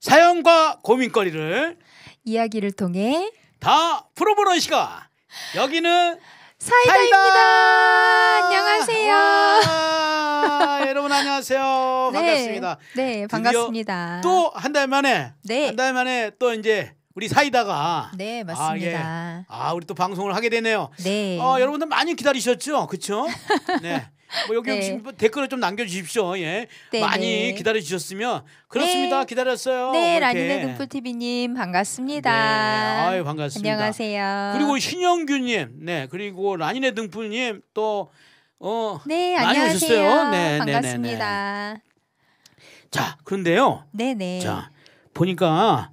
사연과 고민거리를 이야기를 통해 다 풀어보는 시간. 여기는 사이다입니다. 안녕하세요. 여러분 안녕하세요. 네, 반갑습니다. 네, 반갑습니다. 또 한 달 만에, 네. 한 달 만에 또 이제 우리 사이다가 네, 맞습니다. 우리 또 방송을 하게 되네요. 네. 여러분들 많이 기다리셨죠, 그렇죠? 네. 뭐 여기 네. 혹시 댓글을 좀 남겨주십시오. 예, 네, 많이 네. 기다려주셨으면 그렇습니다. 네. 기다렸어요. 네, 이렇게. 라니네 등불TV님 반갑습니다. 네, 아유 반갑습니다. 안녕하세요. 그리고 신영규님, 네, 그리고 라니네 등불님 또 네, 많이 안녕하세요. 오셨어요. 네, 반갑습니다. 자, 그런데요. 네네. 자, 보니까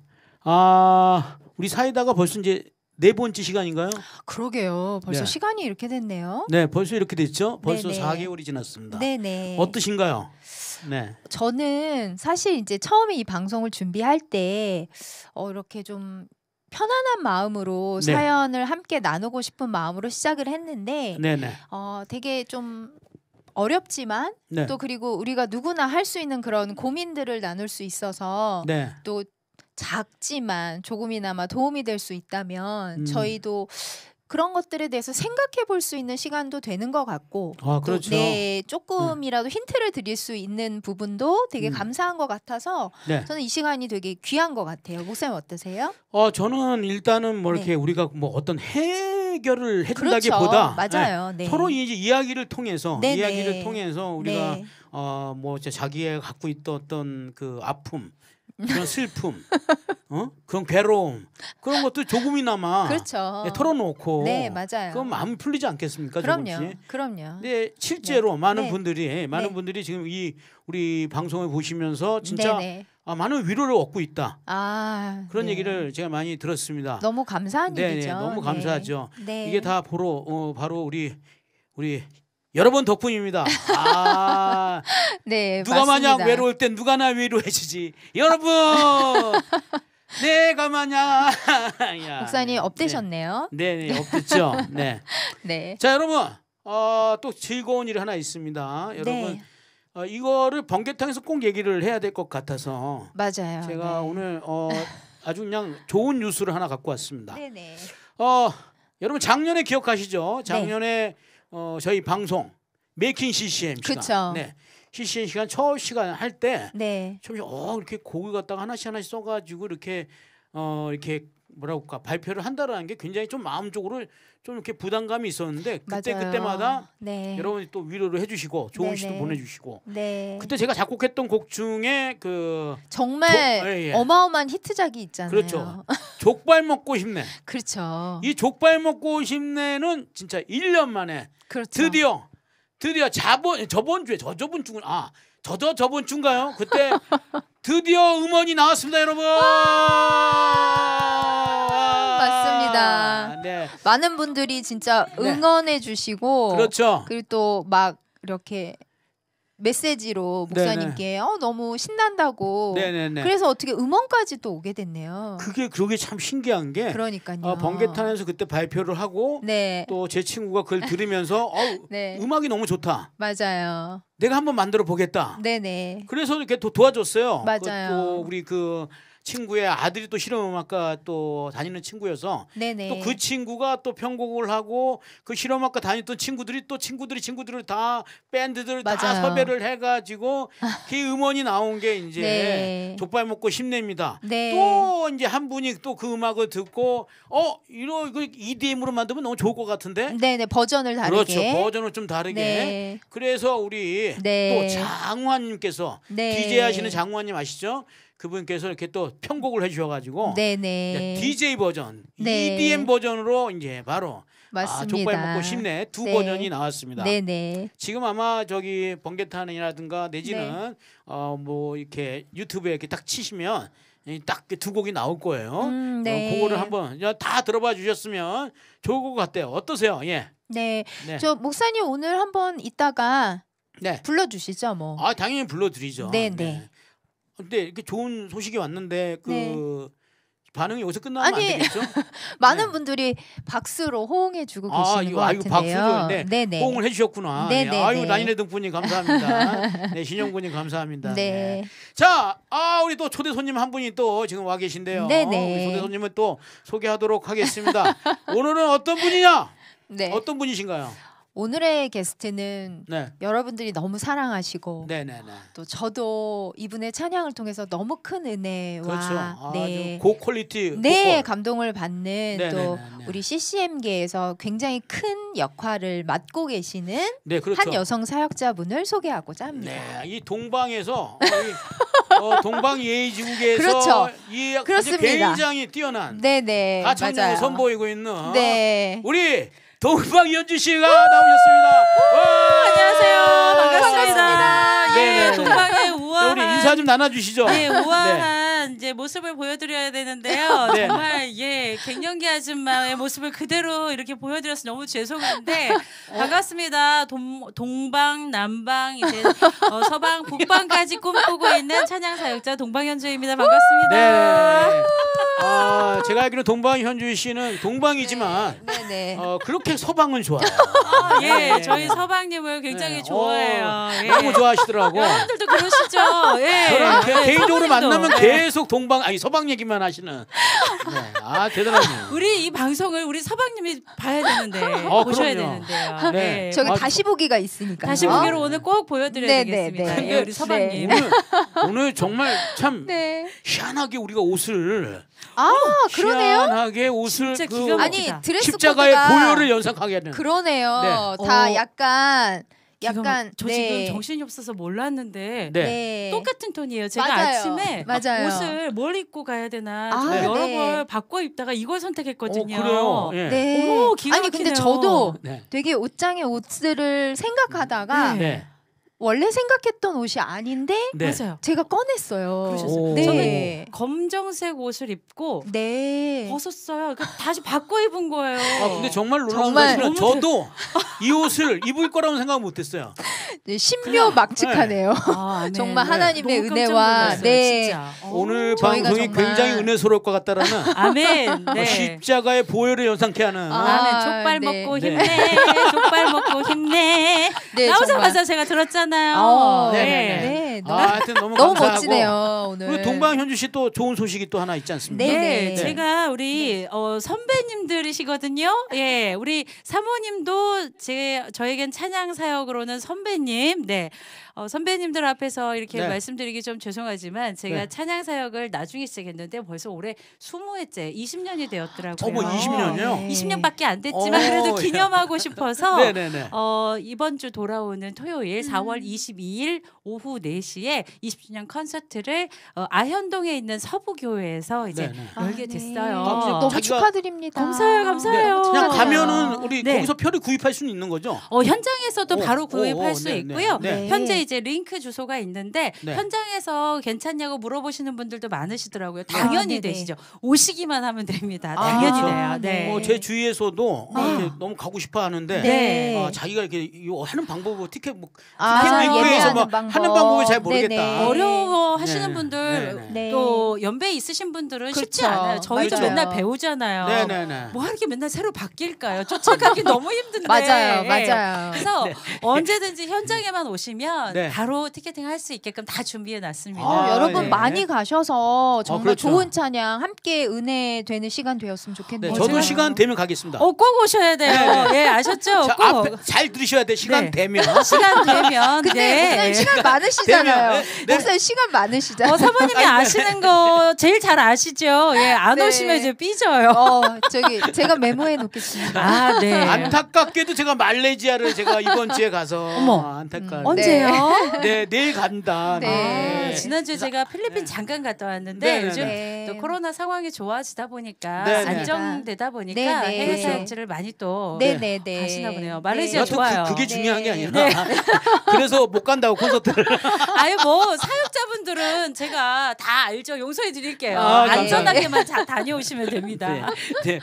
우리 사이다가 벌써 이제 네 번째 시간인가요? 그러게요. 벌써 네. 시간이 이렇게 됐네요. 네, 벌써 이렇게 됐죠. 벌써 네네. 4개월이 지났습니다. 네네. 어떠신가요? 네. 저는 사실 이제 처음에 이 방송을 준비할 때 이렇게 좀 편안한 마음으로 네. 사연을 함께 나누고 싶은 마음으로 시작을 했는데 네네. 되게 좀 어렵지만 네. 또 그리고 우리가 누구나 할 수 있는 그런 고민들을 나눌 수 있어서 네. 또 작지만 조금이나마 도움이 될 수 있다면 저희도 그런 것들에 대해서 생각해 볼 수 있는 시간도 되는 것 같고 또 그렇죠. 네, 조금이라도 힌트를 드릴 수 있는 부분도 되게 감사한 것 같아서 네. 저는 이 시간이 되게 귀한 것 같아요. 목사님 어떠세요? 저는 일단은 뭐 이렇게 네. 우리가 뭐 어떤 해결을 그렇죠. 해준다기보다 맞아요. 네. 서로 이제 이야기를 통해서 네네. 이야기를 통해서 우리가 네. 뭐 자기가 갖고 있던 어떤 그 아픔, 그런 슬픔, 그런 괴로움, 그런 것들 조금이나마 그렇죠. 털어놓고 네, 맞아요. 그럼 마음이 풀리지 않겠습니까? 그럼요. 조금씩. 그럼요. 근데 실제로 많은 네. 분들이 네. 지금 우리 방송을 보시면서 진짜 네네. 많은 위로를 얻고 있다. 그런 네. 얘기를 제가 많이 들었습니다. 너무 감사한 네, 일이죠. 너무 감사하죠. 네. 이게 다 바로 우리 여러분 덕분입니다. 네, 누가 맞습니다. 마냥 외로울 땐 누가 나 위로해주지. 여러분, 내가 마냥 목사님 업되셨네요. 네, 업됐죠. 네. 네. 자, 여러분, 또 즐거운 일이 하나 있습니다. 여러분, 네. 이거를 번개탕에서 꼭 얘기를 해야 될 것 같아서 맞아요. 제가 네. 오늘 아주 그냥 좋은 뉴스를 하나 갖고 왔습니다. 네네. 여러분 작년에 기억하시죠? 작년에 저희 방송 메이킹 CCM 시간, 그쵸. 네, CCM 시간 첫 시간 할 때 네. 좀 이렇게 곡을 갖다가 하나씩 써가지고 이렇게 뭐라고 할까 발표를 한다라는 게 굉장히 좀 마음적으로 좀 이렇게 부담감이 있었는데 맞아요. 그때마다 네. 여러분이 또 위로를 해주시고 좋은 시도 네네. 보내주시고 네. 그때 제가 작곡했던 곡 중에 정말 예. 어마어마한 히트작이 있잖아요. 그렇죠. 족발 먹고 싶네. 그렇죠. 이 족발 먹고 싶네는 진짜 1년 만에 그렇죠. 드디어 저번 주인가요? 그때 드디어 음원이 나왔습니다, 여러분. 맞습니다. 네. 많은 분들이 진짜 네. 응원해 주시고 그렇죠. 그리고 또 막 이렇게 메시지로 목사님께 너무 신난다고. 네네네. 그래서 어떻게 음원까지 또 오게 됐네요. 그게 참 신기한 게 그러니까요. 번개탄에서 그때 발표를 하고 네. 또 제 친구가 그걸 들으면서 네. 음악이 너무 좋다. 맞아요. 내가 한번 만들어 보겠다. 네네. 그래서 이렇게 도와줬어요. 맞아요. 또 우리 그 친구의 아들이 또 실험음악과 또 다니는 친구여서 네네. 또 그 친구가 또 편곡을 하고 그 실험음악과 다녔던 친구들이 친구들을 다 밴드들을 다 맞아요. 섭외를 해가지고 그 음원이 나온 게 이제 네. 족발 먹고 힘냅니다. 네. 또 이제 한 분이 또 그 음악을 듣고 이거 EDM으로 만들면 너무 좋을 것 같은데. 네네. 버전을 다르게. 그렇죠. 버전을 좀 다르게. 네. 그래서 우리 네. 또 장우환님께서 네. DJ 하시는 장우환님 아시죠? 그분께서 이렇게 또 편곡을 해주셔가지고 네네. DJ 버전, 네. EDM 버전으로 이제 바로 맞습니다. 족발 먹고 싶네 두 네. 버전이 나왔습니다. 네네. 지금 아마 저기 번개탄이라든가 내지는 뭐 이렇게 유튜브에 이렇게 딱 치시면 딱 두 곡이 나올 거예요. 네. 그거를 한번 다 들어봐 주셨으면 좋을 것 같아요. 어떠세요? 예. 네. 네. 저 목사님 오늘 한번 이따가 네. 불러주시죠, 뭐. 당연히 불러드리죠. 네. 근데 이렇게 좋은 소식이 왔는데 네. 반응이 여기서 끝나면 아니, 안 되겠죠? 많은 네. 분들이 박수로 호응해주고 아, 계시는 이거 것 이거 같은데요. 박수로 네. 네네. 호응을 해주셨구나. 네네, 네. 아유 네. 라니네 등분님 감사합니다. 네, 신영군님 감사합니다. 네. 자, 우리 또 초대 손님 한 분이 또 지금 와 계신데요. 네네. 우리 초대 손님은 또 소개하도록 하겠습니다. 오늘은 어떤 분이냐? 네. 어떤 분이신가요? 오늘의 게스트는 네, 여러분들이 너무 사랑하시고 네, 네, 네. 또 저도 이분의 찬양을 통해서 너무 큰 은혜와 그렇죠. 아주 네. 고퀄리티. 네, 보컬. 감동을 받는 네, 또 네, 네, 네. 우리 CCM계에서 굉장히 큰 역할을 맡고 계시는 네, 그렇죠. 한 여성 사역자분을 소개하고자 합니다. 네, 이 동방에서 동방 예의지국에서 그렇죠. 이 아주 그렇습니다. 굉장히 뛰어난 네네, 가창력을 맞아요. 선보이고 있는 네. 우리 동방 연주 씨가 나오셨습니다. 와! 안녕하세요. 반갑습니다. 예, 네네. 동방의 자, 우아한 우리 인사 좀 나눠주시죠. 예, 우아한 이제 모습을 보여드려야 되는데요. 네. 정말 갱년기 아줌마의 모습을 그대로 이렇게 보여드려서 너무 죄송한데 반갑습니다. 동방, 남방, 이제 서방, 북방까지 꿈꾸고 있는 찬양 사역자 동방현주입니다. 반갑습니다. 네. 제가 알기로 동방현주 씨는 동방이지만 네네. 그렇게 서방은 좋아요. 예, 네. 저희 서방님을 굉장히 네. 좋아해요. 예. 너무 좋아하시더라고. 여러분들도 그러시죠? 예. 저랑 예, 개인적으로 서방님도. 만나면 예. 계속 서방 얘기만 하시는. 네. 대단하네요. 우리 이 방송을 우리 서방님이 봐야 되는데 보셔야 그럼요. 되는데요. 네. 예. 저기 아, 다시 보기가 있으니까. 다시 보기로 오늘 꼭 보여드려야 네, 되겠습니다. 네, 네. 예, 우리 서방님. 오늘 정말 참 네. 희한하게 우리가 옷을 그러네요. 희한하게 옷을 진짜 그 기가 아니 막히다. 드레스 십자가의 코드가 보혈을 연상하게 하는. 그러네요. 네. 다 약간 저 네. 지금 정신이 없어서 몰랐는데 네. 네. 똑같은 톤이에요. 제가 맞아요. 아침에 맞아요. 옷을 뭘 입고 가야 되나 아, 좀 네. 여러 네. 벌 바꿔 입다가 이걸 선택했거든요. 그래요. 예. 네. 어머, 기가 아니 근데 막히네요. 저도 네. 되게 옷장의 옷들을 생각하다가 네. 네. 원래 생각했던 옷이 아닌데 네. 맞아요. 제가 꺼냈어요. 그러셨어요. 오. 네. 검정색 옷을 입고 네. 벗었어요. 다시 바꿔 입은 거예요. 근데 정말 놀라운 정말 것은 너무 저도 이 옷을 입을 거라고 생각 못했어요. 네, 신묘막측하네요. 아멘. 정말 네. 하나님의 너무 깜짝 은혜와 놀랐어요, 네. 진짜. 오늘 저희가 방송이 정말- 굉장히 은혜스러울 것 같다라는 아멘. 네. 십자가의 보혈을 연상케 하는 아, 족발 네. 먹고 네. 힘내. 족발 먹고 힘내. 네, 나오자마자 제가 들었잖아요. 네. 네네네. 네. 너무, 하여튼 너무 너무 감사하고 멋지네요 오늘. 우리 동방현주 씨 또 좋은 소식이 또 하나 있지 않습니까? 네. 네, 제가 우리 선배님들이시거든요. 예, 우리 사모님도 저에겐 찬양 사역으로는 선배님. 네, 선배님들 앞에서 이렇게 네. 말씀드리기 좀 죄송하지만 제가 네. 찬양 사역을 나중에 시작했는데 벌써 올해 20회째, 20년이 되었더라고요. 어머, 20년이요? 네. 20년밖에 안 됐지만 어, 그래도 야. 기념하고 싶어서 네네네. 이번 주 돌아오는 토요일 4월 22일 오후 4시에 20주년 콘서트를 아현동에 있는 서부교회에서 이제 네네. 열게 네. 됐어요. 너무 자기가- 축하드립니다. 감사해요, 감사해요. 네. 그냥 축하드려요. 가면은 우리 네. 거기서 표를 구입할 수는 있는 거죠? 현장에서도 오, 바로 오, 구입할 오, 수 네, 있고요. 네, 네. 현재 이제 링크 주소가 있는데 네. 현장에서 괜찮냐고 물어보시는 분들도 많으시더라고요. 당연히 네네. 되시죠. 오시기만 하면 됩니다. 아, 당연히 그렇죠. 돼요. 네. 제 주위에서도 네. 이렇게 너무 가고 싶어 하는데 네. 자기가 이렇게 이거 하는 방법 티켓 뭐 아, 예매해서 뭐 예매하는 하는 방법을 잘 모르겠다. 네네. 어려워 하시는 네, 분들 네, 네. 네. 또 연배 있으신 분들은 쉽지 그렇죠. 않아요. 저희도 맞아요. 맨날 배우잖아요. 네네네. 뭐 이렇게 맨날 새로 바뀔까요? 쫓아가기 너무 힘든데. 맞아요, 예. 맞아요. 그래서 언제든지 현장에만 오시면 네. 바로 티켓팅 할 수 있게끔 다 준비해 놨습니다. 아, 여러분 네. 많이 가셔서 정말 그렇죠. 좋은 찬양 함께 은혜 되는 시간 되었으면 네, 좋겠네요. 저도 제가- 시간 되면 가겠습니다. 꼭 오셔야 돼요. 네. 예, 아셨죠? 자, 꼭 앞에 잘 들으셔야 돼. 시간 네. 되면. 시간 되면 근데 네. 목사님 시간 많으시잖아요. 되면, 네. 목사님 시간 많으시잖아요. 사모님이 아시는 거 제일 잘 아시죠? 예, 안 네. 오시면 이제 삐져요. 저기 제가 메모해 놓겠습니다. 아, 네. 안타깝게도 제가 말레이시아를 제가 이번 주에 가서 어머. 안타깝게. 언제요? 네, 내일 간다. 네. 지난주에 제가 필리핀 잠깐 갔다 왔는데 네, 요즘 네. 또 코로나 상황이 좋아지다 보니까 네, 네. 안정되다 보니까 네, 네. 해외 사역지를 많이 또 네네네. 가시나 보네요. 말레이시아 여하튼 좋아요. 그게 중요한 게 네. 아니라 그래서 못 간다고 콘서트를. 아유 뭐 사역자분들은 제가 다 알죠. 용서해 드릴게요. 아, 안전하게만 잘 다녀오시면 됩니다. 네. 네.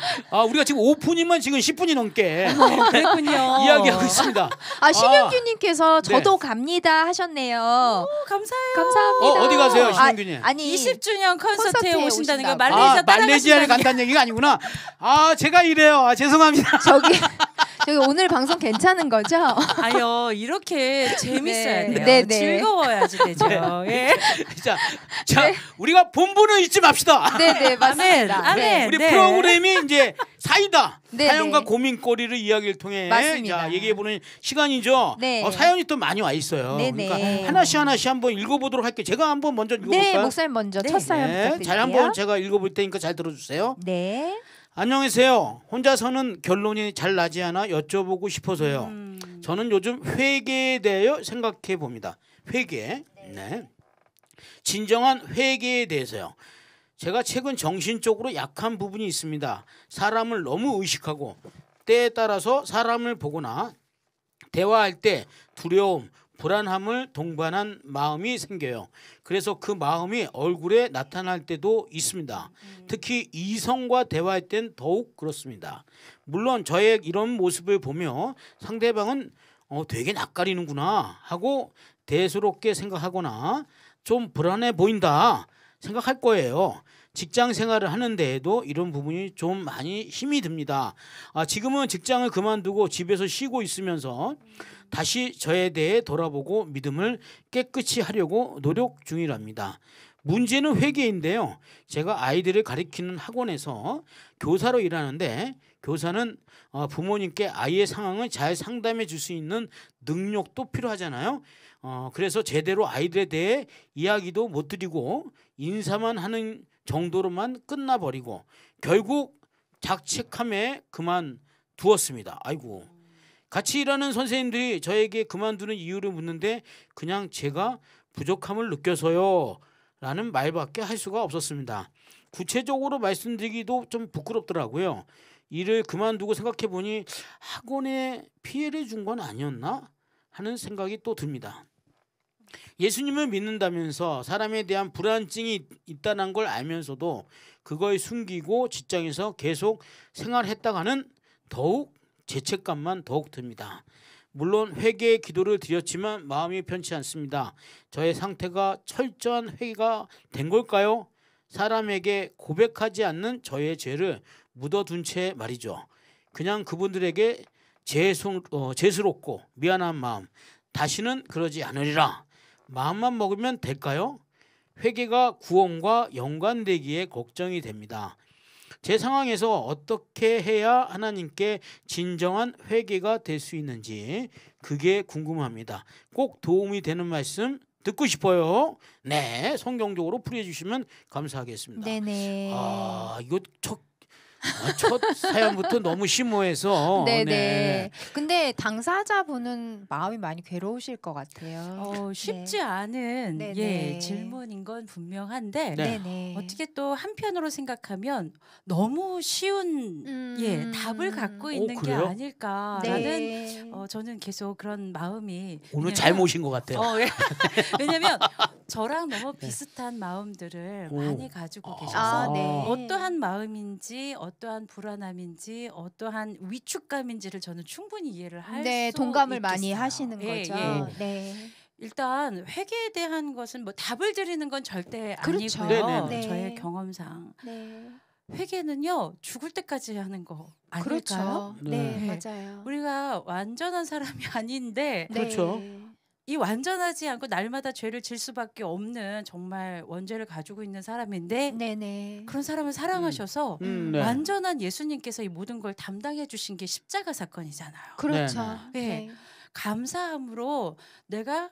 우리가 지금 오프닝만 지금 10분이 넘게 그랬군요. 이야기하고 있습니다. 신영규님께서 네. 저도 갑니다 하셨네요. 감사해요. 감사합니다. 어디 가세요, 신영규님? 아니 20주년 콘서트에 콘서트에 오신다는 거 오신다고. 말레이시아 말레이시아를 따라가신다는 간다는 얘기가 아니구나. 제가 이래요. 죄송합니다. 저기 오늘 방송 괜찮은 거죠? 아요 이렇게 재밌어야 돼요. 네, 네. 즐거워야지 되죠. 예. 자, 우리가 본분을 잊지 맙시다. 네네 맞습니다. 아멘. 우리 네. 프로그램이 이제 사이다. 네, 사연과 네. 고민거리를 이야기를 통해 맞습니다. 얘기해보는 시간이죠. 네. 사연이 또 많이 와 있어요. 네, 그러니까 네. 하나씩 한번 읽어보도록 할게요. 제가 한번 먼저 읽어볼까요? 네 목사님 먼저 네. 첫 사연 부탁드릴게요. 잘 한번 제가 읽어볼 테니까 잘 들어주세요. 네. 안녕하세요. 혼자서는 결론이 잘 나지 않아 여쭤보고 싶어서요. 저는 요즘 회개에 대하여 생각해 봅니다. 회개. 네. 진정한 회개에 대해서요. 제가 최근 정신적으로 약한 부분이 있습니다. 사람을 너무 의식하고 때에 따라서 사람을 보거나 대화할 때 두려움, 불안함을 동반한 마음이 생겨요. 그래서 그 마음이 얼굴에 나타날 때도 있습니다. 특히 이성과 대화할 땐 더욱 그렇습니다. 물론 저의 이런 모습을 보며 상대방은 되게 낯가리는구나 하고 대수롭게 생각하거나 좀 불안해 보인다 생각할 거예요. 직장 생활을 하는 데에도 이런 부분이 좀 많이 힘이 듭니다. 지금은 직장을 그만두고 집에서 쉬고 있으면서 다시 저에 대해 돌아보고 믿음을 깨끗이 하려고 노력 중이랍니다. 문제는 회계인데요. 제가 아이들을 가르치는 학원에서 교사로 일하는데 교사는 부모님께 아이의 상황을 잘 상담해 줄 수 있는 능력도 필요하잖아요. 그래서 제대로 아이들에 대해 이야기도 못 드리고 인사만 하는 정도로만 끝나버리고 결국 자책함에 그만두었습니다. 아이고. 같이 일하는 선생님들이 저에게 그만두는 이유를 묻는데 그냥 제가 부족함을 느껴서요 라는 말밖에 할 수가 없었습니다. 구체적으로 말씀드리기도 좀 부끄럽더라고요. 일을 그만두고 생각해 보니 학원에 피해를 준 건 아니었나 하는 생각이 또 듭니다. 예수님을 믿는다면서 사람에 대한 불안증이 있다는 걸 알면서도 그걸 숨기고 직장에서 계속 생활했다가는 더욱 죄책감만 더욱 듭니다. 물론 회개의 기도를 드렸지만 마음이 편치 않습니다. 저의 상태가 철저한 회개가 된 걸까요? 사람에게 고백하지 않는 저의 죄를 묻어둔 채 말이죠. 그냥 그분들에게 죄스럽고 미안한 마음, 다시는 그러지 않으리라 마음만 먹으면 될까요? 회개가 구원과 연관되기에 걱정이 됩니다. 제 상황에서 어떻게 해야 하나님께 진정한 회개가 될 수 있는지 그게 궁금합니다. 꼭 도움이 되는 말씀 듣고 싶어요. 네, 성경적으로 풀어주시면 감사하겠습니다. 네네. 이거 첫 사연부터 너무 심오해서. 네네. 네. 근데 당사자분은 마음이 많이 괴로우실 것 같아요. 쉽지 않은 네네. 질문인 건 분명한데 네. 네네. 어떻게 또 한편으로 생각하면 너무 쉬운 답을 갖고 있는 게 그래요? 아닐까라는 네. 저는 계속 그런 마음이 오늘 잘 모신 것 같아요. 왜냐면 저랑 너무 비슷한 마음들을 많이 가지고 계셔서 네. 어떠한 마음인지 어떠한 불안함인지 어떠한 위축감인지를 저는 충분히 이해를 할 수 동감을 있겠어요. 많이 하시는 예, 거죠. 예. 네. 일단 회계에 대한 것은 뭐 답을 드리는 건 절대 그렇죠. 아니고요. 네네. 저의 경험상 네. 회계는요 죽을 때까지 하는 거 아닐까요? 그렇죠. 네, 네. 맞아요. 우리가 완전한 사람이 아닌데 네. 그렇죠. 이 완전하지 않고 날마다 죄를 질 수밖에 없는 정말 원죄를 가지고 있는 사람인데 네네. 그런 사람을 사랑하셔서 네. 완전한 예수님께서 이 모든 걸 담당해 주신 게 십자가 사건이잖아요. 그렇죠. 네. 네. 감사함으로 내가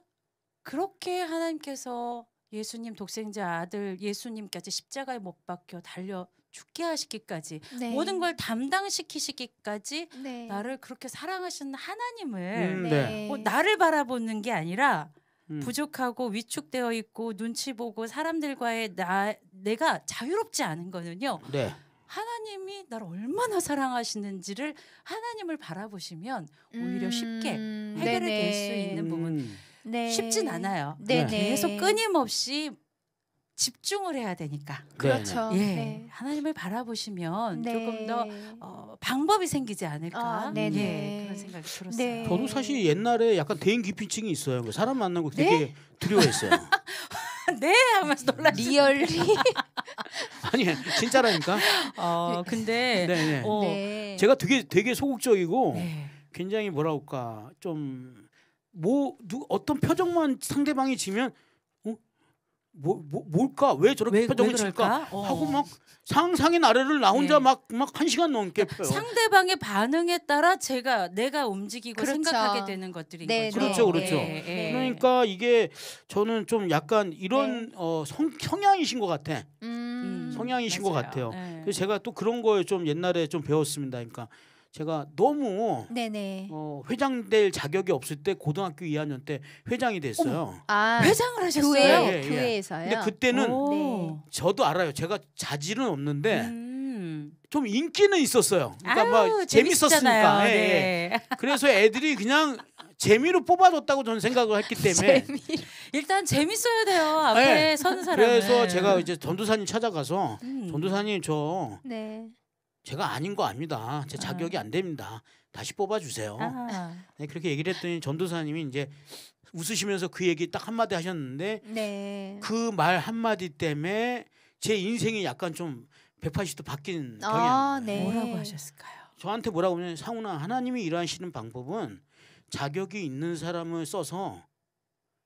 그렇게 하나님께서 예수님 독생자 아들 예수님까지 십자가에 못 박혀 달려 죽게 하시기까지 네. 모든 걸 담당시키시기까지 네. 나를 그렇게 사랑하시는 하나님을 네. 나를 바라보는 게 아니라 음. 부족하고 위축되어 있고 눈치 보고 사람들과의 내가 자유롭지 않은 거는요. 네. 하나님이 나를 얼마나 사랑하시는지를 하나님을 바라보시면 오히려 쉽게 해결이 될 수 있는 부분 음. 네. 쉽진 않아요. 네네. 계속 끊임없이 집중을 해야 되니까. 그렇죠. 예, 네. 하나님을 바라보시면 네. 조금 더 방법이 생기지 않을까. 네네. 예, 그런 생각이 들었어요. 네. 저도 사실 옛날에 약간 대인 기피증이 있어요. 사람 만나는 거 되게 두려워했어요. 네, 하면서 놀랐어요. 리얼리. 아니 진짜라니까. 근데 네네. 네. 제가 되게 소극적이고 네. 굉장히 뭐라 할까 좀 어떤 표정만 상대방이 지면 뭘까 왜 저렇게 왜 표정을 그럴까? 칠까 하고 막 상상의 나래를 나 혼자 네. 막 1시간 넘게 펴요. 상대방의 반응에 따라 내가 움직이고 그렇죠. 생각하게 되는 것들인 네, 거죠. 그렇죠. 예, 예. 그러니까 이게 저는 좀 약간 이런 성향이신 것 같아. 성향이신 것 맞아요. 같아요. 네. 그래서 제가 또 그런 거에 좀 옛날에 좀 배웠습니다. 그러니까 제가 너무 네네. 회장 될 자격이 없을 때 고등학교 2학년 때 회장이 됐어요. 아, 회장을 하셨어요. 교회 예, 예. 교회에서요. 근데 그때는 오. 저도 알아요. 제가 자질은 없는데 음. 좀 인기는 있었어요. 그러니까 아유, 막 재밌었으니까. 재밌었잖아요. 예, 예. 네. 그래서 애들이 그냥 재미로 뽑아줬다고 저는 생각을 했기 때문에. 일단 재밌어야 돼요. 앞에 네. 서는 사람은. 그래서 제가 이제 전도사님 찾아가서 음. 전도사님 네. 제가 아닌 거 압니다. 제 자격이 안 됩니다. 다시 뽑아주세요. 아. 네, 그렇게 얘기를 했더니 전도사님이 이제 웃으시면서 그 얘기 딱 한마디 하셨는데 네. 그 말 한마디 때문에 제 인생이 약간 좀 180도 바뀐 경향이 아, 있는 거예요. 네. 뭐라고 하셨을까요? 저한테 뭐라고 하냐면 상훈아 하나님이 일하시는 방법은 자격이 있는 사람을 써서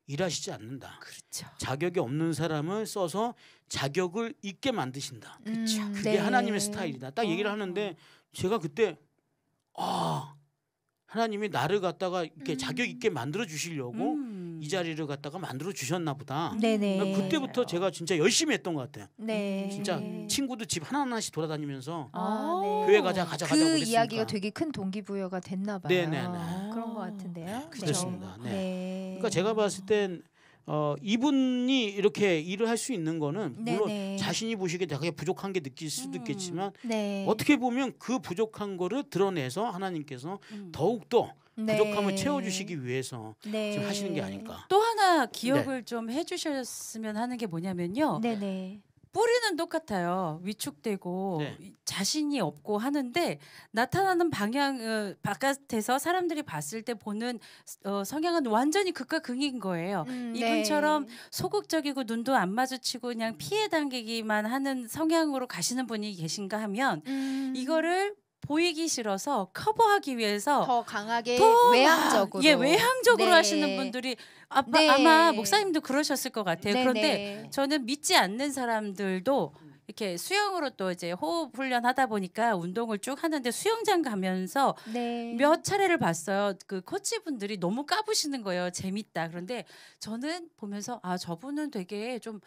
일하시지 않는다. 그렇죠. 자격이 없는 사람을 써서 자격을 있게 만드신다. 그쵸. 그게 네. 하나님의 스타일이다. 딱 얘기를 하는데 제가 그때 하나님이 나를 갖다가 이렇게 자격 있게 만들어 주시려고 이 자리를 갖다가 만들어 주셨나 보다. 네네. 그러니까 그때부터 제가 진짜 열심히 했던 것 같아요. 네. 진짜 친구들 집 하나하나씩 돌아다니면서 아, 네. 교회 가자 그 그랬으니까. 이야기가 되게 큰 동기부여가 됐나 봐요. 네네네. 그런 것 같은데요. 그렇습니다. 네. 네. 그러니까 제가 봤을 땐 이분이 이렇게 일을 할 수 있는 거는 물론 네네. 자신이 보시기에 되게 부족한 게 느낄 수도 있겠지만 네. 어떻게 보면 그 부족한 거를 드러내서 하나님께서 더욱더 네. 부족함을 채워주시기 위해서 네. 지금 하시는 게 아닐까. 또 하나 기억을 좀 해주셨으면 하는 게 뭐냐면요. 네네. 뿌리는 똑같아요. 위축되고 네. 자신이 없고 하는데 나타나는 방향 바깥에서 사람들이 봤을 때 보는 성향은 완전히 극과 극인 거예요. 이분처럼 네. 소극적이고 눈도 안 마주치고 그냥 피해 당기기만 하는 성향으로 가시는 분이 계신가 하면 이거를 보이기 싫어서 커버하기 위해서 더 강하게 더 외향적으로 외향적으로 네. 하시는 분들이 네. 아마 목사님도 그러셨을 것 같아요. 네네. 그런데 저는 믿지 않는 사람들도 이렇게 수영으로 또 이제 호흡 훈련하다 보니까 운동을 쭉 하는데 수영장 가면서 네. 몇 차례를 봤어요. 그 코치분들이 너무 까부시는 거예요. 재밌다. 그런데 저는 보면서 저분은 되게 좀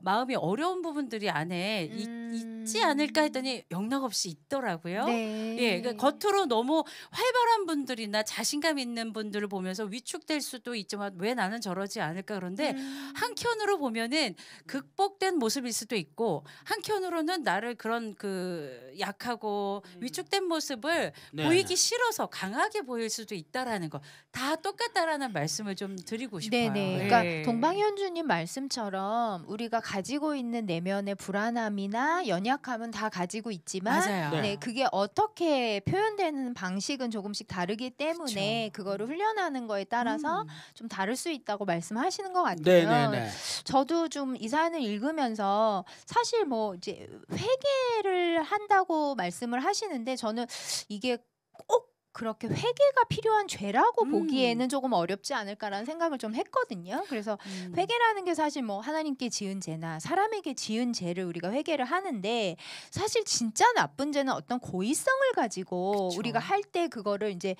마음이 어려운 부분들이 안에 있지 않을까 했더니 영락없이 있더라고요. 네. 예, 그러니까 겉으로 너무 활발한 분들이나 자신감 있는 분들을 보면서 위축될 수도 있지만 왜 나는 저러지 않을까 그런데 한켠으로 보면은 극복된 모습일 수도 있고 한켠으로는 나를 그런 그 약하고 위축된 모습을 네, 보이기 네. 싫어서 강하게 보일 수도 있다라는 거 다 똑같다라는 말씀을 좀 드리고 싶어요. 네네. 예. 그러니까 동방현주님 말씀처럼 우리가 가지고 있는 내면의 불안함이나 연약함은 다 가지고 있지만 맞아요. 네. 네, 그게 어떻게 표현되는 방식은 조금씩 다르기 때문에 그쵸. 그거를 훈련하는 거에 따라서 좀 다를 수 있다고 말씀하시는 것 같아요. 네네네. 저도 좀 이 사연을 읽으면서 사실 뭐 이제 회개를 한다고 말씀을 하시는데 저는 이게 꼭 그렇게 회개가 필요한 죄라고 보기에는 조금 어렵지 않을까라는 생각을 좀 했거든요. 그래서 회개라는 게 사실 뭐 하나님께 지은 죄나 사람에게 지은 죄를 우리가 회개를 하는데 사실 진짜 나쁜 죄는 어떤 고의성을 가지고 그쵸. 우리가 할 때 그거를 이제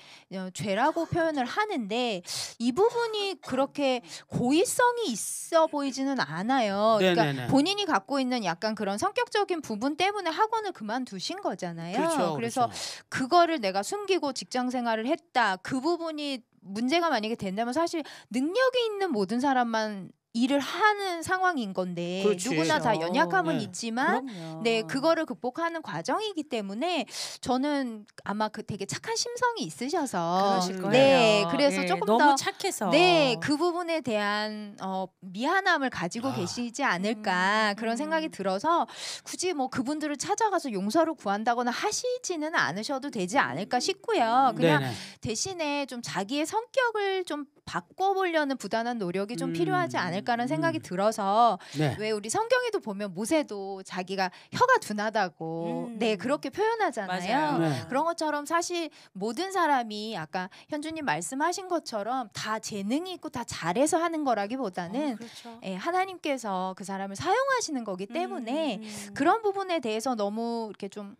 죄라고 표현을 하는데 이 부분이 그렇게 고의성이 있어 보이지는 않아요. 네네네. 그러니까 본인이 갖고 있는 약간 그런 성격적인 부분 때문에 학원을 그만두신 거잖아요. 그렇죠. 그래서 그렇죠. 그거를 내가 숨기고 직장 생활을 했다. 그 부분이 문제가 만약에 된다면 사실 능력이 있는 모든 사람만 일을 하는 상황인 건데 그렇지. 누구나 다 그렇죠. 연약함은 네. 있지만 그럼요. 네 그거를 극복하는 과정이기 때문에 저는 아마 그 되게 착한 심성이 있으셔서 그러실 거예요. 네 그래서 예, 조금 너무 더 착해서 네, 그 부분에 대한 미안함을 가지고 아. 계시지 않을까 그런 생각이 들어서 굳이 뭐 그분들을 찾아가서 용서를 구한다거나 하시지는 않으셔도 되지 않을까 싶고요. 그냥 네네. 대신에 좀 자기의 성격을 좀 바꿔보려는 부단한 노력이 좀 필요하지 않을까라는 생각이 들어서 네. 왜 우리 성경에도 보면 모세도 자기가 혀가 둔하다고 네 그렇게 표현하잖아요. 맞아요. 네. 그런 것처럼 사실 모든 사람이 아까 현주님 말씀하신 것처럼 다 재능이 있고 다 잘해서 하는 거라기보다는 그렇죠. 예, 하나님께서 그 사람을 사용하시는 거기 때문에 음. 그런 부분에 대해서 너무 이렇게 좀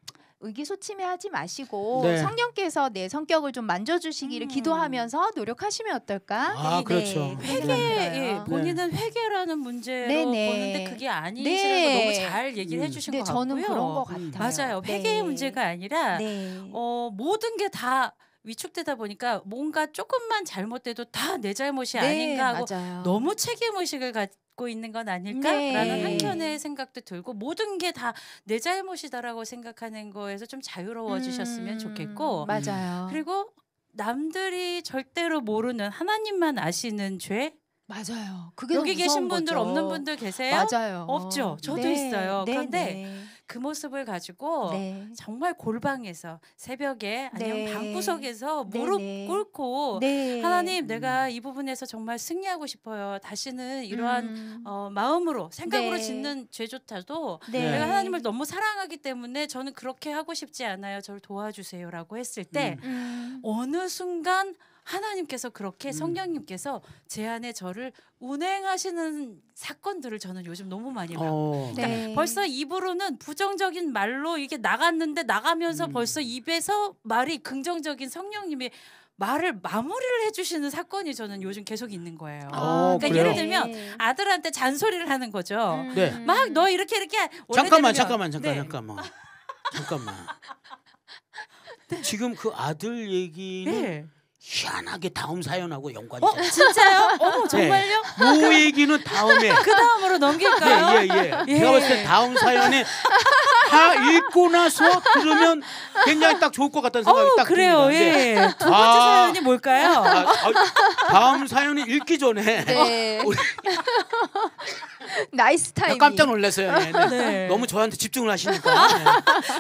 의기소침해하지 마시고 네. 성령께서 내 성격을 좀 만져주시기를 기도하면서 노력하시면 어떨까? 아, 그렇죠. 그런 회개, 생각이 예, 들어요. 본인은 회개라는 문제로 네네. 보는데 그게 아니시라는 네. 거 너무 잘 얘기를 해주신 네, 것 같고요. 저는 그런 것 같아요. 맞아요. 네. 회개의 문제가 아니라 네. 모든 게 다 위축되다 보니까 뭔가 조금만 잘못돼도 다 내 잘못이 네, 아닌가 하고 맞아요. 너무 책임의식을 갖고 있는 건 아닐까라는 네. 한편의 생각도 들고 모든 게 다 내 잘못이다라고 생각하는 거에서 좀 자유로워지셨으면 좋겠고 맞아요. 그리고 남들이 절대로 모르는 하나님만 아시는 죄 맞아요. 그게 여기 더 계신 무서운 분들 거죠. 없는 분들 계세요? 맞아요. 없죠. 저도 네. 있어요. 네, 그런데 네. 그 모습을 가지고 네. 정말 골방에서 새벽에 아니면 네. 방구석에서 네, 무릎 네. 꿇고 네. 하나님 내가 이 부분에서 정말 승리하고 싶어요. 다시는 이러한 마음으로 생각으로 네. 짓는 죄조차도 네. 내가 하나님을 너무 사랑하기 때문에 저는 그렇게 하고 싶지 않아요. 저를 도와주세요라고 했을 때 어느 순간 하나님께서 그렇게 성령님께서 제 안에 저를 운행하시는 사건들을 저는 요즘 너무 많이 봐요. 그러니까 네. 벌써 입으로는 부정적인 말로 이게 나갔는데 나가면서 벌써 입에서 말이 긍정적인 성령님이 말을 마무리를 해주시는 사건이 저는 요즘 계속 있는 거예요. 그러니까 그래요? 예를 들면 아들한테 잔소리를 하는 거죠. 네. 막 너 이렇게 잠깐만, 원래대로면- 네. 잠깐만. 지금 그 아들 얘기는 네. 희한하게 다음 사연하고 연관이 있어요. 진짜요? 어머 정말요? 모 얘기는 다음에. 그 다음으로 넘길까요? 예. 제가 봤을 때 다음 사연에 다 읽고 나서 들으면 굉장히 딱 좋을 것 같다는 생각이 딱 그래요. 듭니다. 예. 근데 두 번째 사연이 뭘까요? 다음 사연이 읽기 전에 네. 우리 나이스 타이밍. 깜짝 놀랐어요. 네, 네. 네. 너무 저한테 집중을 하시니까. 네.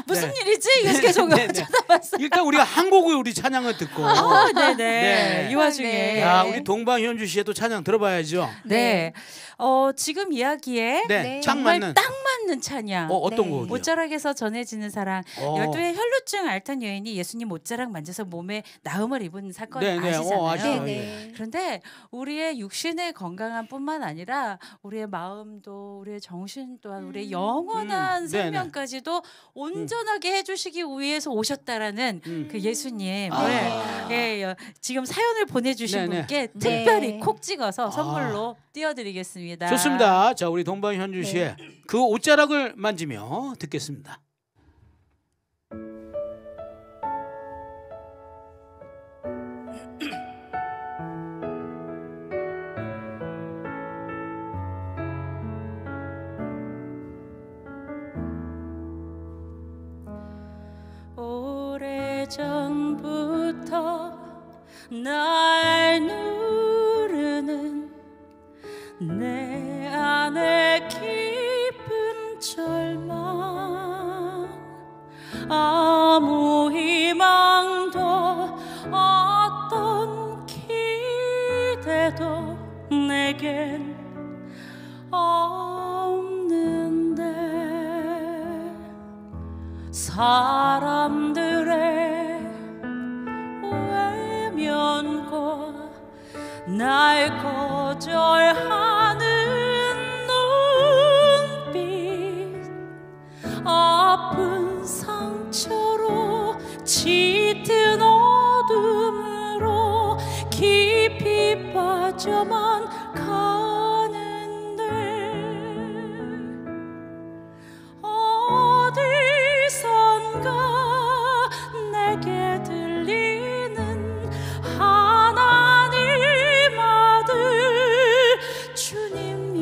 무슨 네. 일이지? 이래서 계속 네, 네. 쳐다봤어요. 일단 우리가 한 곡을 우리 찬양을 듣고 네네. 네. 이 와중에. 네. 야, 우리 동방현주 씨의 또 찬양 들어봐야죠. 네. 지금 이야기에 네, 네. 딱 정말 맞는 딱 맞는 찬양. 어떤 네. 곡이요? 못자락에서 전해지는 사랑. 어. 12의 혈루증 앓던 여인이 예수님 못자락 만져서 몸에 나음을 입은 사건 네, 네. 아시잖아요. 아시죠. 네, 예. 네. 그런데 우리의 육신의 건강함뿐만 아니라 우리의 마음도 우리의 정신 또한 우리의 영원한 네네. 생명까지도 온전하게 해주시기 위해서 오셨다라는 그 예수님을 아. 예, 지금 사연을 보내주신 네네. 분께 네. 특별히 콕 찍어서 선물로 띄워드리겠습니다. 좋습니다. 자, 우리 동방현주 씨의 그 옷자락을 만지며 듣겠습니다. 오래전부터 날 누르는 내 안에 깊은 절망 아무 희망도 어떤 기대도 내겐 없는데 사람들의 외면과 날 거절하는 눈빛 아픈 상처로 짙은 어둠으로 깊이 빠져만 가는데 어디선가 내게 들리는 하나님 아들 주님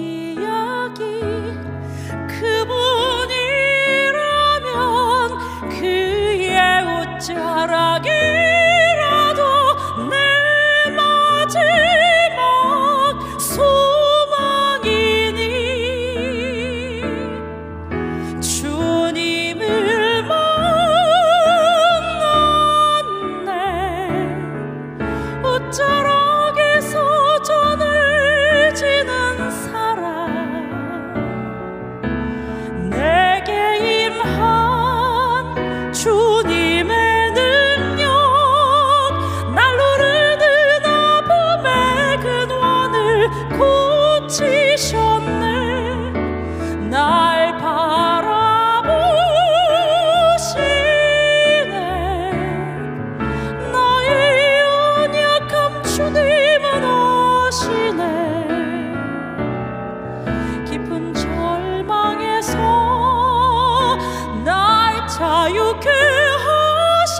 자유케 하신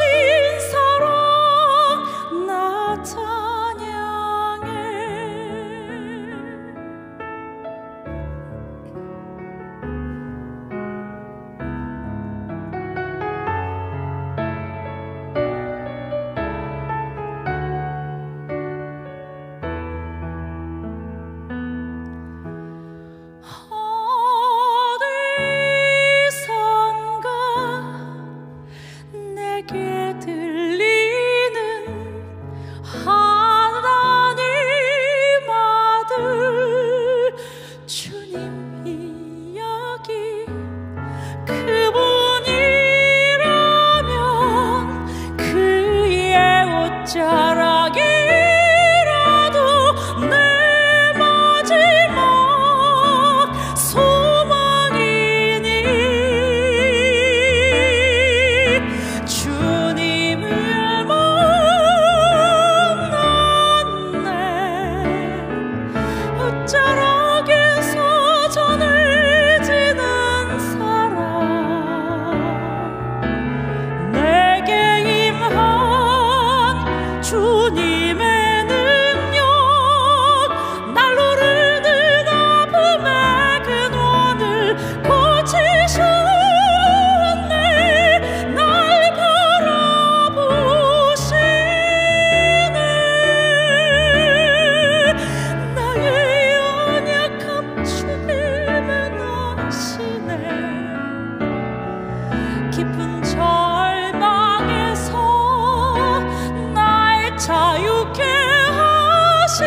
사랑 나 찬양해. 내게 들리는 하나님 아들 주님 이야기 그분이라면 그의 옷자락이라도 내 마지막 소망이니 주님을 만났네. 옷자락에서 전해지는 사랑 내게 임한 주님의 능력 날 오르는 아픔의 근원을 고치셨네. 날 바라보시네. 나의 연약함 주님은 아시네. 깊은 절망에서 날 자유케 하신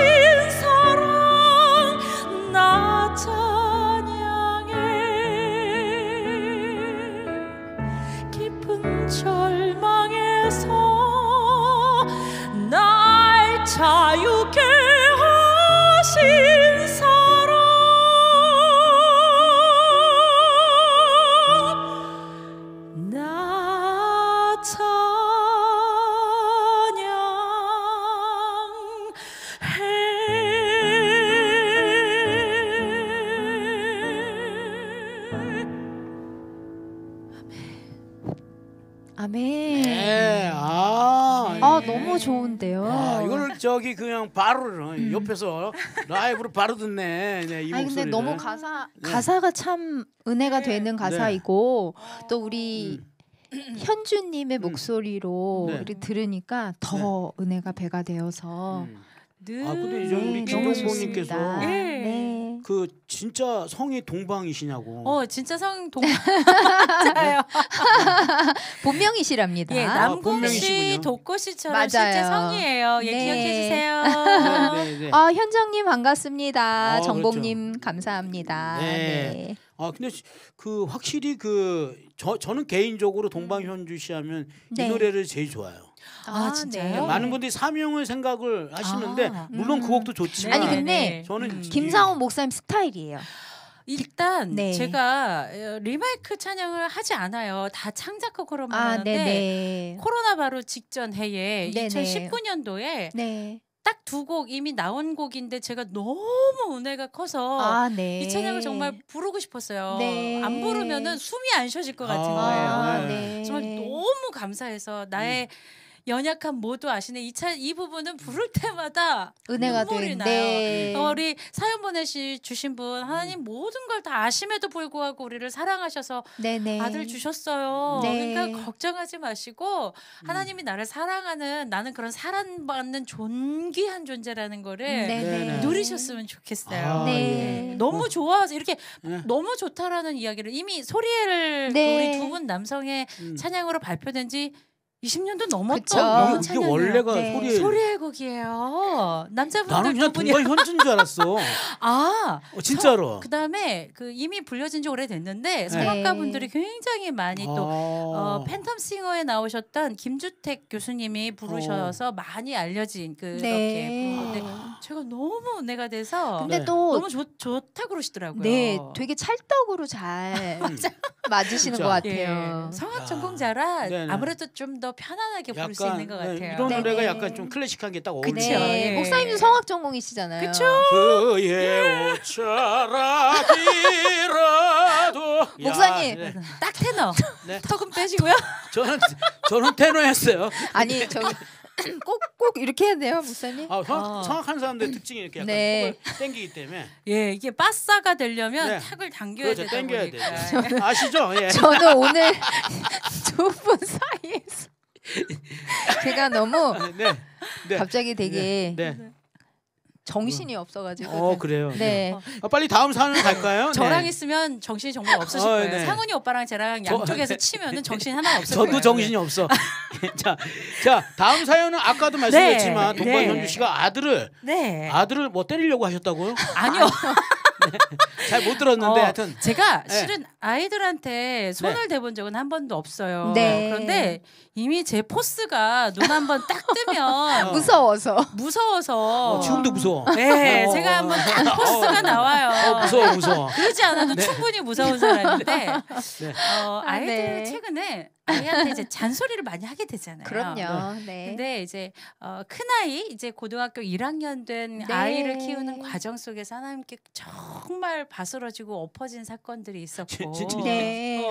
사랑 나 찬양해. 깊은 절망에서 날 자유케 하신 사랑 나 찬양해. 아멘. 네, 너무 좋은데요. 이거를 저기 그냥 바로 옆에서 라이브로 바로 듣네. 네, 이 아니 목소리를. 근데 너무 가사가 참 은혜가 되는 가사이고 또 우리 현주님의 목소리로 네. 이렇게 들으니까 더 은혜가 배가 되어서 근데 이제 우리 너무 김동봉님께서 좋습니다. 예. 네. 그 진짜 성이 동방이시냐고. 진짜 맞아요. 본명이시랍니다. 예, 남궁씨, 본명이시군요. 독고씨처럼 맞아요. 실제 성이에요. 예, 네. 기억해 주세요. 네, 네. 현정님 반갑습니다. 그렇죠. 정복님 감사합니다. 네. 네. 근데 그 확실히 저는 개인적으로 동방현주 씨 하면 네. 이 노래를 제일 좋아요. 진짜요? 많은 분들이 사명을 생각을 하시는데 물론 그 곡도 좋지만 아니, 근데 저는 김상원 목사님 스타일이에요. 일단 네. 제가 리메이크 찬양을 하지 않아요. 다 창작곡으로만 하는데 네네. 코로나 바로 직전 해에 네네. 2019년도에 네. 딱 두 곡 이미 나온 곡인데 제가 너무 은혜가 커서 네. 이 찬양을 정말 부르고 싶었어요. 네. 안 부르면은 숨이 안 쉬어질 것 같은 거예요. 네. 정말 너무 감사해서 나의 연약함 모두 아시네. 이 부분은 부를 때마다 은혜가 눈물이 된. 나요. 네. 우리 사연 주신 분 하나님 모든 걸 다 아심에도 불구하고 우리를 사랑하셔서 네네. 아들 주셨어요. 네. 그러니까 걱정하지 마시고 하나님이 나를 사랑하는 나는 그런 사랑받는 존귀한 존재라는 거를 네네. 누리셨으면 좋겠어요. 네. 예. 너무 좋아서 이렇게 네. 너무 좋다라는 이야기를 이미 소리를 네. 우리 두 분 남성의 찬양으로 발표된 지 20년도 넘었던 그쵸. 너무 이게 찬양이에요. 원래가 네. 소리의 곡이에요. 남자분들 나는 그냥 두 분이 동방현주인 줄 알았어. 진짜로. 그다음에 이미 불려진 지 오래됐는데 성악가분들이 굉장히 많이 또 팬텀 싱어에 나오셨던 김주택 교수님이 부르셔서 많이 알려진 그렇게 네. 부르는데 제가 너무 은혜가 돼서 근데 네. 또 너무 좋다 그러시더라고요. 네, 되게 찰떡으로 잘 맞으시는 진짜. 것 같아요. 예, 성악 전공자라 네네. 아무래도 좀 더 편안하게 부를 수 있는 것 같아요. 이런 네, 노래가 네. 약간 좀 클래식한 게 딱 그쵸. 어울리네요. 네. 예. 목사님도 성악 전공이시잖아요. 그쵸? 그의 옷자락이라도 목사님. 네. 딱 테너. 네. 턱은 빼시고요. 저는 테너였어요. 아니 저기 꼭 이렇게 해야 돼요, 목사님. 성악하는 사람들의 특징이 이렇게 약간 네. 턱을 당기기 때문에 예, 이게 빠싸가 되려면 네. 탁을 당겨야 그렇죠, 되다 당겨야 보니까. 돼요. 아시죠? 예. 저는 오늘 두 분 사이에서 제가 너무 네. 네. 갑자기 되게 네. 정신이 없어가지고. 그래요. 네. 빨리 다음 사연 갈까요? 저랑 네. 있으면 정신이 정말 없으실 어, 거예요. 네. 상훈이 오빠랑 저랑 양쪽에서 네. 치면은 정신 하나 없을 거예요. 저도 정신이 없어. 자, 다음 사연은 아까도 말씀드렸지만 네. 동반현주 네. 씨가 아들을 뭐 때리려고 하셨다고요? 아니요. 잘 못 들었는데 하여튼 제가 네. 실은 아이들한테 손을 대본 적은 한 번도 없어요. 네. 그런데 이미 제 포스가 눈 한 번 딱 뜨면 무서워서 지금도 무서워. 네, 제가 한번 딱 포스가 나와요. 무서워. 그러지 않아도 네. 충분히 무서운 사람인데 네. 아이들 네. 최근에 아이한테 이제 잔소리를 많이 하게 되잖아요. 그럼요. 네. 근데 이제 큰 아이 이제 고등학교 1학년 된 네. 아이를 키우는 과정 속에서 하나님께 정말 바스러지고 엎어진 사건들이 있었고. 네.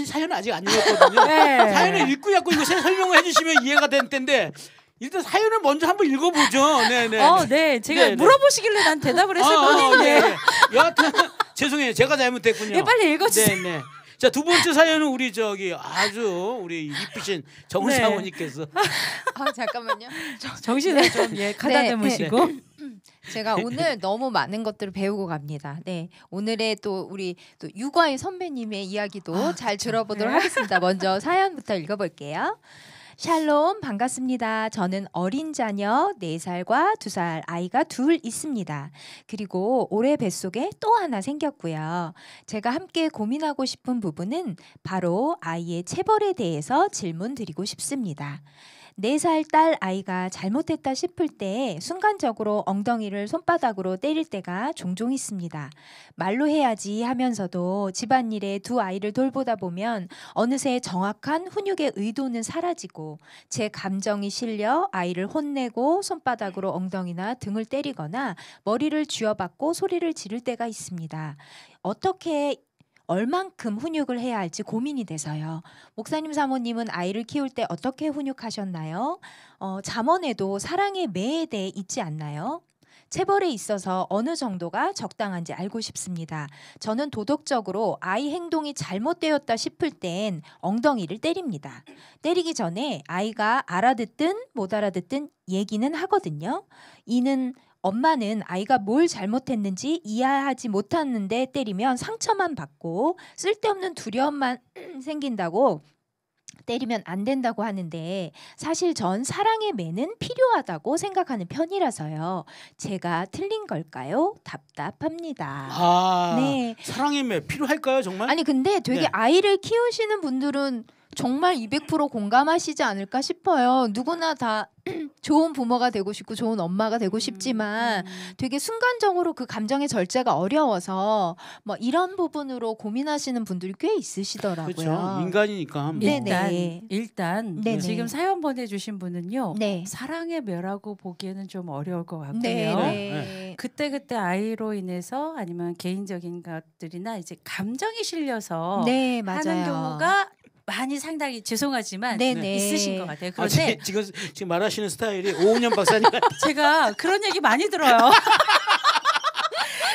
사연은 아직 안 읽었거든요. 네. 사연을 읽고 자꾸 이거 설명을 해주시면 이해가 될 텐데 일단 사연을 먼저 한번 읽어보죠. 네네. 네, 제가 네, 네. 물어보시길래 난 대답을 했었거든요. 네. 여하튼 죄송해요. 제가 잘못했군요. 네, 빨리 읽어주세요. 네네. 자, 두 번째 사연은 우리 아주 우리 이쁘신 정사모님께서 잠깐만요. 정신을 좀 가다듬으시고. 제가 오늘 너무 많은 것들을 배우고 갑니다. 네, 오늘의 또 우리 또 유과의 선배님의 이야기도 잘 들어보도록 하겠습니다. 먼저 사연부터 읽어볼게요. 샬롬 반갑습니다. 저는 어린 자녀 4살과 2살 아이가 둘 있습니다. 그리고 올해 뱃속에 또 하나 생겼고요. 제가 함께 고민하고 싶은 부분은 바로 아이의 체벌에 대해서 질문 드리고 싶습니다. 4살 딸 아이가 잘못했다 싶을 때 순간적으로 엉덩이를 손바닥으로 때릴 때가 종종 있습니다. 말로 해야지 하면서도 집안일에 두 아이를 돌보다 보면 어느새 정확한 훈육의 의도는 사라지고 제 감정이 실려 아이를 혼내고 손바닥으로 엉덩이나 등을 때리거나 머리를 쥐어박고 소리를 지를 때가 있습니다. 어떻게 얼만큼 훈육을 해야 할지 고민이 돼서요. 목사님 사모님은 아이를 키울 때 어떻게 훈육하셨나요? 잠언에도 사랑의 매에 대해 있지 않나요? 체벌에 있어서 어느 정도가 적당한지 알고 싶습니다. 저는 도덕적으로 아이 행동이 잘못되었다 싶을 땐 엉덩이를 때립니다. 때리기 전에 아이가 알아듣든 못 알아듣든 얘기는 하거든요. 이는 엄마는 아이가 뭘 잘못했는지 이해하지 못하는데 때리면 상처만 받고 쓸데없는 두려움만 생긴다고 때리면 안 된다고 하는데 사실 전 사랑의 매는 필요하다고 생각하는 편이라서요. 제가 틀린 걸까요? 답답합니다. 네. 사랑의 매 필요할까요 정말? 아니 근데 되게 네. 아이를 키우시는 분들은 정말 200% 공감하시지 않을까 싶어요. 누구나 다 좋은 부모가 되고 싶고 좋은 엄마가 되고 싶지만 되게 순간적으로 그 감정의 절제가 어려워서 뭐 이런 부분으로 고민하시는 분들이 꽤 있으시더라고요. 그렇죠. 인간이니까. 일단 네네. 지금 사연 보내주신 분은요. 네. 사랑의 묘라고 보기에는 좀 어려울 것 같고요. 네. 그때 아이로 인해서 아니면 개인적인 것들이나 이제 감정이 실려서 네, 맞아요. 하는 경우가 많이 상당히 죄송하지만 네네. 있으신 것 같아요. 그런데 지금 말하시는 스타일이 오은영 박사님 같아요. 제가 그런 얘기 많이 들어요.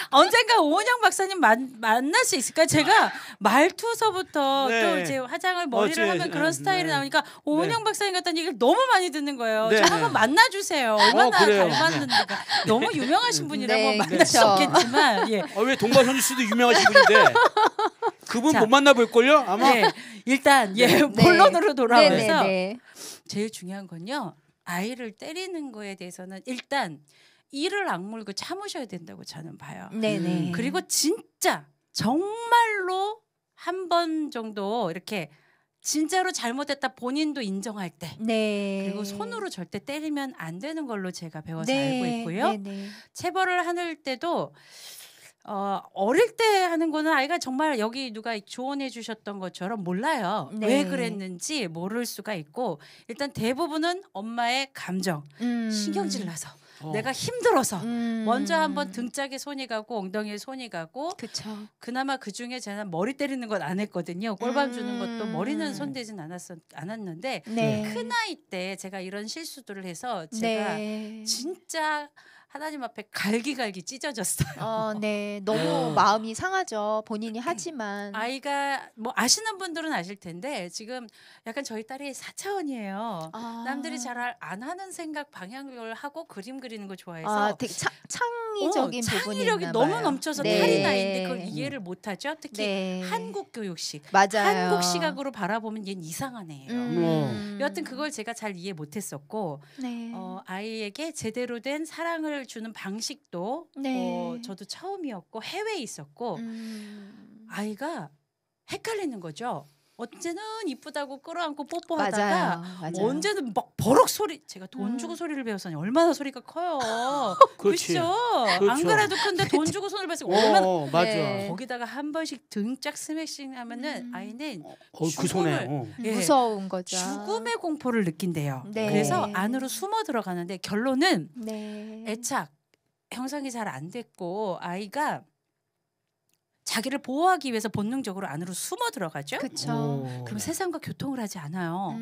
언젠가 오은영 박사님 만날 수 있을까요? 제가 말투서부터 네. 또 이제 화장을 머리를 하면 그런 스타일이 나오니까 오은영 네. 박사님 같다는 얘기를 너무 많이 듣는 거예요. 네. 저 한번 만나주세요. 얼마나 그래요. 닮았는가. 너무 유명하신 분이라고 네, 만날 수 그쵸. 없겠지만 예. 왜 동반현주 씨도 유명하신 분인데 그분 자. 못 만나볼 걸요? 아마. 네. 일단 본론으로 돌아와서 제일 중요한 건요. 아이를 때리는 거에 대해서는 일단 이를 악물고 참으셔야 된다고 저는 봐요. 네네. 그리고 진짜 정말로 한 번 정도 이렇게 진짜로 잘못했다 본인도 인정할 때 네. 그리고 손으로 절대 때리면 안 되는 걸로 제가 배워서 알고 있고요. 네네. 체벌을 할 때도 어릴 때 하는 거는 아이가 정말 여기 누가 조언해 주셨던 것처럼 몰라요. 네. 왜 그랬는지 모를 수가 있고 일단 대부분은 엄마의 감정, 신경질 나서 내가 힘들어서 먼저 한번 등짝에 손이 가고 엉덩이에 손이 가고 그쵸. 그나마 그중에 저는 머리 때리는 건 안 했거든요. 꼴밤 주는 것도 머리는 손대진 않았는데 네. 큰 아이 때 제가 이런 실수들을 해서 제가 네. 진짜 하나님 앞에 갈기갈기 찢어졌어요. 네. 너무 마음이 상하죠. 본인이 하지만. 아이가 뭐 아시는 분들은 아실 텐데 지금 약간 저희 딸이 4차원이에요. 남들이 잘 안 하는 생각 방향을 하고 그림 그리는 거 좋아해서 되게 창의적인 부분이 창의력이 있나 너무 봐요. 넘쳐서 네. 탈이 나인데 그걸 이해를 못하죠. 특히 네. 한국 교육식, 맞아요. 한국 시각으로 바라보면 얘는 이상한 애예요. 여하튼 그걸 제가 잘 이해 못했었고 네. 아이에게 제대로 된 사랑을 주는 방식도 네. 저도 처음이었고 해외에 있었고 아이가 헷갈리는 거죠. 언제는 이쁘다고 끌어안고 뽀뽀하다가 맞아요. 언제는 막 버럭 소리. 제가 돈 주고 소리를 배웠으니 얼마나 소리가 커요. 그렇지. 그렇죠. 그렇죠. 안 그래도 큰데 돈 주고 손을 배웠으니 얼마나 맞아. 네. 거기다가 한 번씩 등짝 스매싱 하면은 아이는 그 손에. 죽음을 예. 무서운 거죠. 죽음의 공포를 느낀대요. 네. 그래서 안으로 숨어 들어가는데 결론은 네. 애착 형성이 잘 안 됐고 아이가 자기를 보호하기 위해서 본능적으로 안으로 숨어 들어가죠. 그렇죠. 그럼 세상과 교통을 하지 않아요.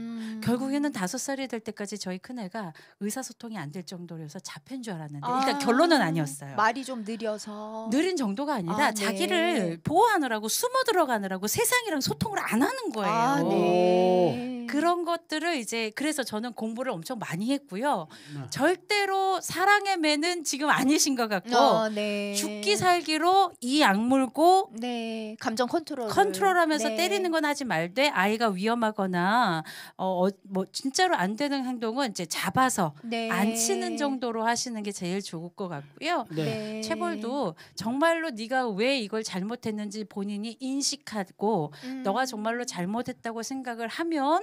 결국에는 5살이 될 때까지 저희 큰애가 의사소통이 안 될 정도로서 잡힌 줄 알았는데 일단 결론은 아니었어요. 말이 좀 느려서. 느린 정도가 아니라 네. 자기를 보호하느라고 숨어 들어가느라고 세상이랑 소통을 안 하는 거예요. 네. 그런 것들을 이제 그래서 저는 공부를 엄청 많이 했고요. 네. 절대로 사랑의 매는 지금 아니신 것 같고 네. 죽기 살기로 이 악물고 네. 감정 컨트롤하면서 네. 때리는 건 하지 말되 아이가 위험하거나 뭐 진짜로 안 되는 행동은 이제 잡아서 네. 안 치는 정도로 하시는 게 제일 좋을 것 같고요. 네. 체벌도 정말로 네가 왜 이걸 잘못했는지 본인이 인식하고 너가 정말로 잘못했다고 생각을 하면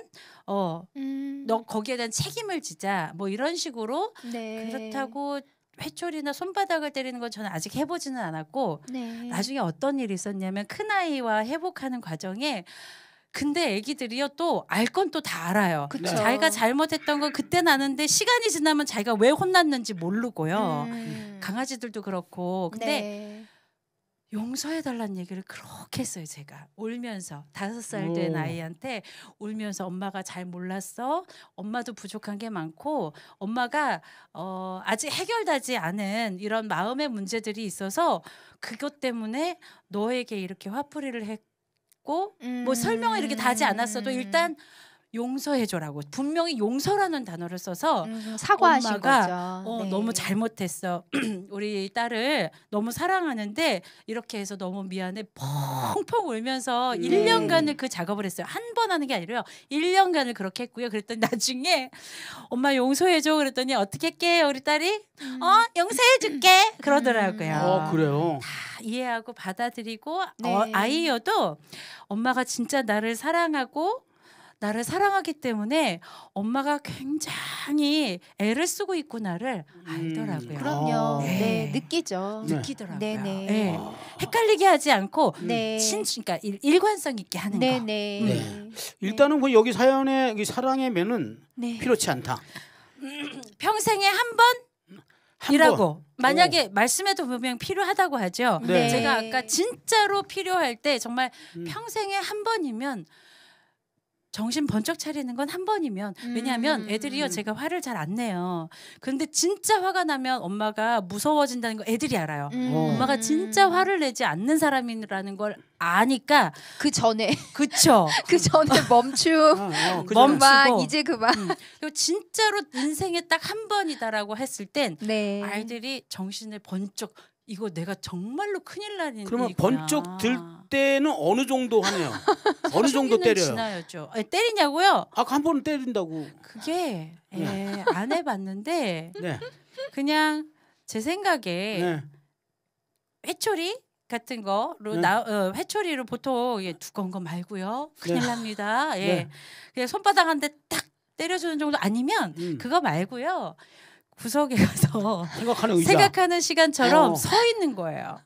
너 거기에 대한 책임을 지자 뭐 이런 식으로 네. 그렇다고 회초리나 손바닥을 때리는 건 저는 아직 해보지는 않았고 네. 나중에 어떤 일이 있었냐면 큰아이와 회복하는 과정에 근데 애기들이요 또 알 건 또 다 알아요. 그쵸. 자기가 잘못했던 건 그때는 아는데 시간이 지나면 자기가 왜 혼났는지 모르고요. 강아지들도 그렇고 근데 네. 용서해달라는 얘기를 그렇게 했어요. 제가 울면서 5살 된 아이한테 울면서 엄마가 잘 몰랐어. 엄마도 부족한 게 많고 엄마가 아직 해결되지 않은 이런 마음의 문제들이 있어서 그것 때문에 너에게 이렇게 화풀이를 했고 뭐 설명을 이렇게 다 하지 않았어도 일단 용서해줘라고 분명히 용서라는 단어를 써서 사과하신 엄마가 거죠. 네. 너무 잘못했어. 우리 딸을 너무 사랑하는데 이렇게 해서 너무 미안해. 펑펑 울면서 1년간을 그 작업을 했어요. 한 번 하는 게 아니라요. 1년간을 그렇게 했고요. 그랬더니 나중에 엄마 용서해줘. 그랬더니 어떻게 할게 우리 딸이 용서해줄게 그러더라고요. 그래요. 다 이해하고 받아들이고 네. 아이여도 엄마가 진짜 나를 사랑하고 나를 사랑하기 때문에 엄마가 굉장히 애를 쓰고 있구나를 알더라고요. 그럼요. 네. 네. 느끼죠. 네. 느끼더라고요. 네네. 네. 헷갈리게 하지 않고 네. 그러니까 일관성 있게 하는 거. 네네. 네. 일단은 그 여기 사연에 이 사랑의 매는 네. 필요치 않다. 평생에 한 한 번이라고 번. 만약에 말씀에도 보면 필요하다고 하죠. 네. 제가 아까 진짜로 필요할 때 정말 평생에 한 번이면 정신 번쩍 차리는 건 한 번이면 왜냐하면 애들이요 제가 화를 잘 안 내요. 그런데 진짜 화가 나면 엄마가 무서워진다는 거 애들이 알아요. 엄마가 진짜 화를 내지 않는 사람이라는 걸 아니까 그 전에 그쵸 그 전에 멈춤. 그 멈- 전에. 멈추고. 이제 그만. 그리고 진짜로 인생에 딱 한 번이다라고 했을 땐 네. 아이들이 정신을 번쩍 이거 내가 정말로 큰일 나는 그러면 일이구나. 번쩍 들 때는 어느 정도 하네요. 어느 정도 초기는 때려요. 지나였죠. 아니, 때리냐고요? 아까 한 번은 때린다고. 그게 안 해봤는데 네. 그냥 제 생각에 네. 회초리 같은 거로 네. 회초리로 보통 두꺼운 거 말고요. 큰일 네. 납니다. 예. 네. 그냥 손바닥 한 대 딱 때려주는 정도 아니면 그거 말고요. 구석에 가서 생각하는 의자. 생각하는 시간처럼 어. 서 있는 거예요.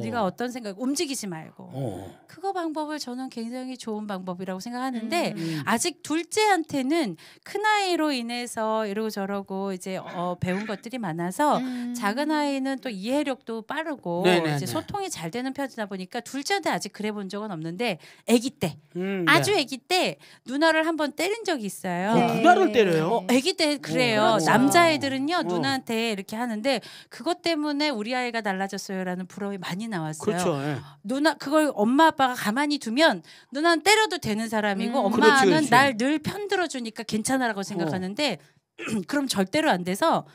네가 어떤 생각 움직이지 말고. 그거 방법을 저는 굉장히 좋은 방법이라고 생각하는데 아직 둘째한테는 큰아이로 인해서 이러고 저러고 이제 배운 것들이 많아서 작은 아이는 또 이해력도 빠르고 네네네. 이제 소통이 잘 되는 편이다 보니까 둘째한테 아직 그래 본 적은 없는데 아기 때 아주 네. 아기 때 누나를 한번 때린 적이 있어요. 네. 누나를 때려요? 아기 때 그래요. 그렇구나. 남자애들은요 누나한테 이렇게 하는데 그것 때문에 우리 아이가 달라졌어요라는 부러움이 많이 나왔어요. 그렇죠. 예. 누나 그걸 엄마 아빠가 가만히 두면 누나는 때려도 되는 사람이고 엄마는 그렇지, 그렇지. 날 늘 편들어 주니까 괜찮아라고 생각하는데 그럼 절대로 안 돼서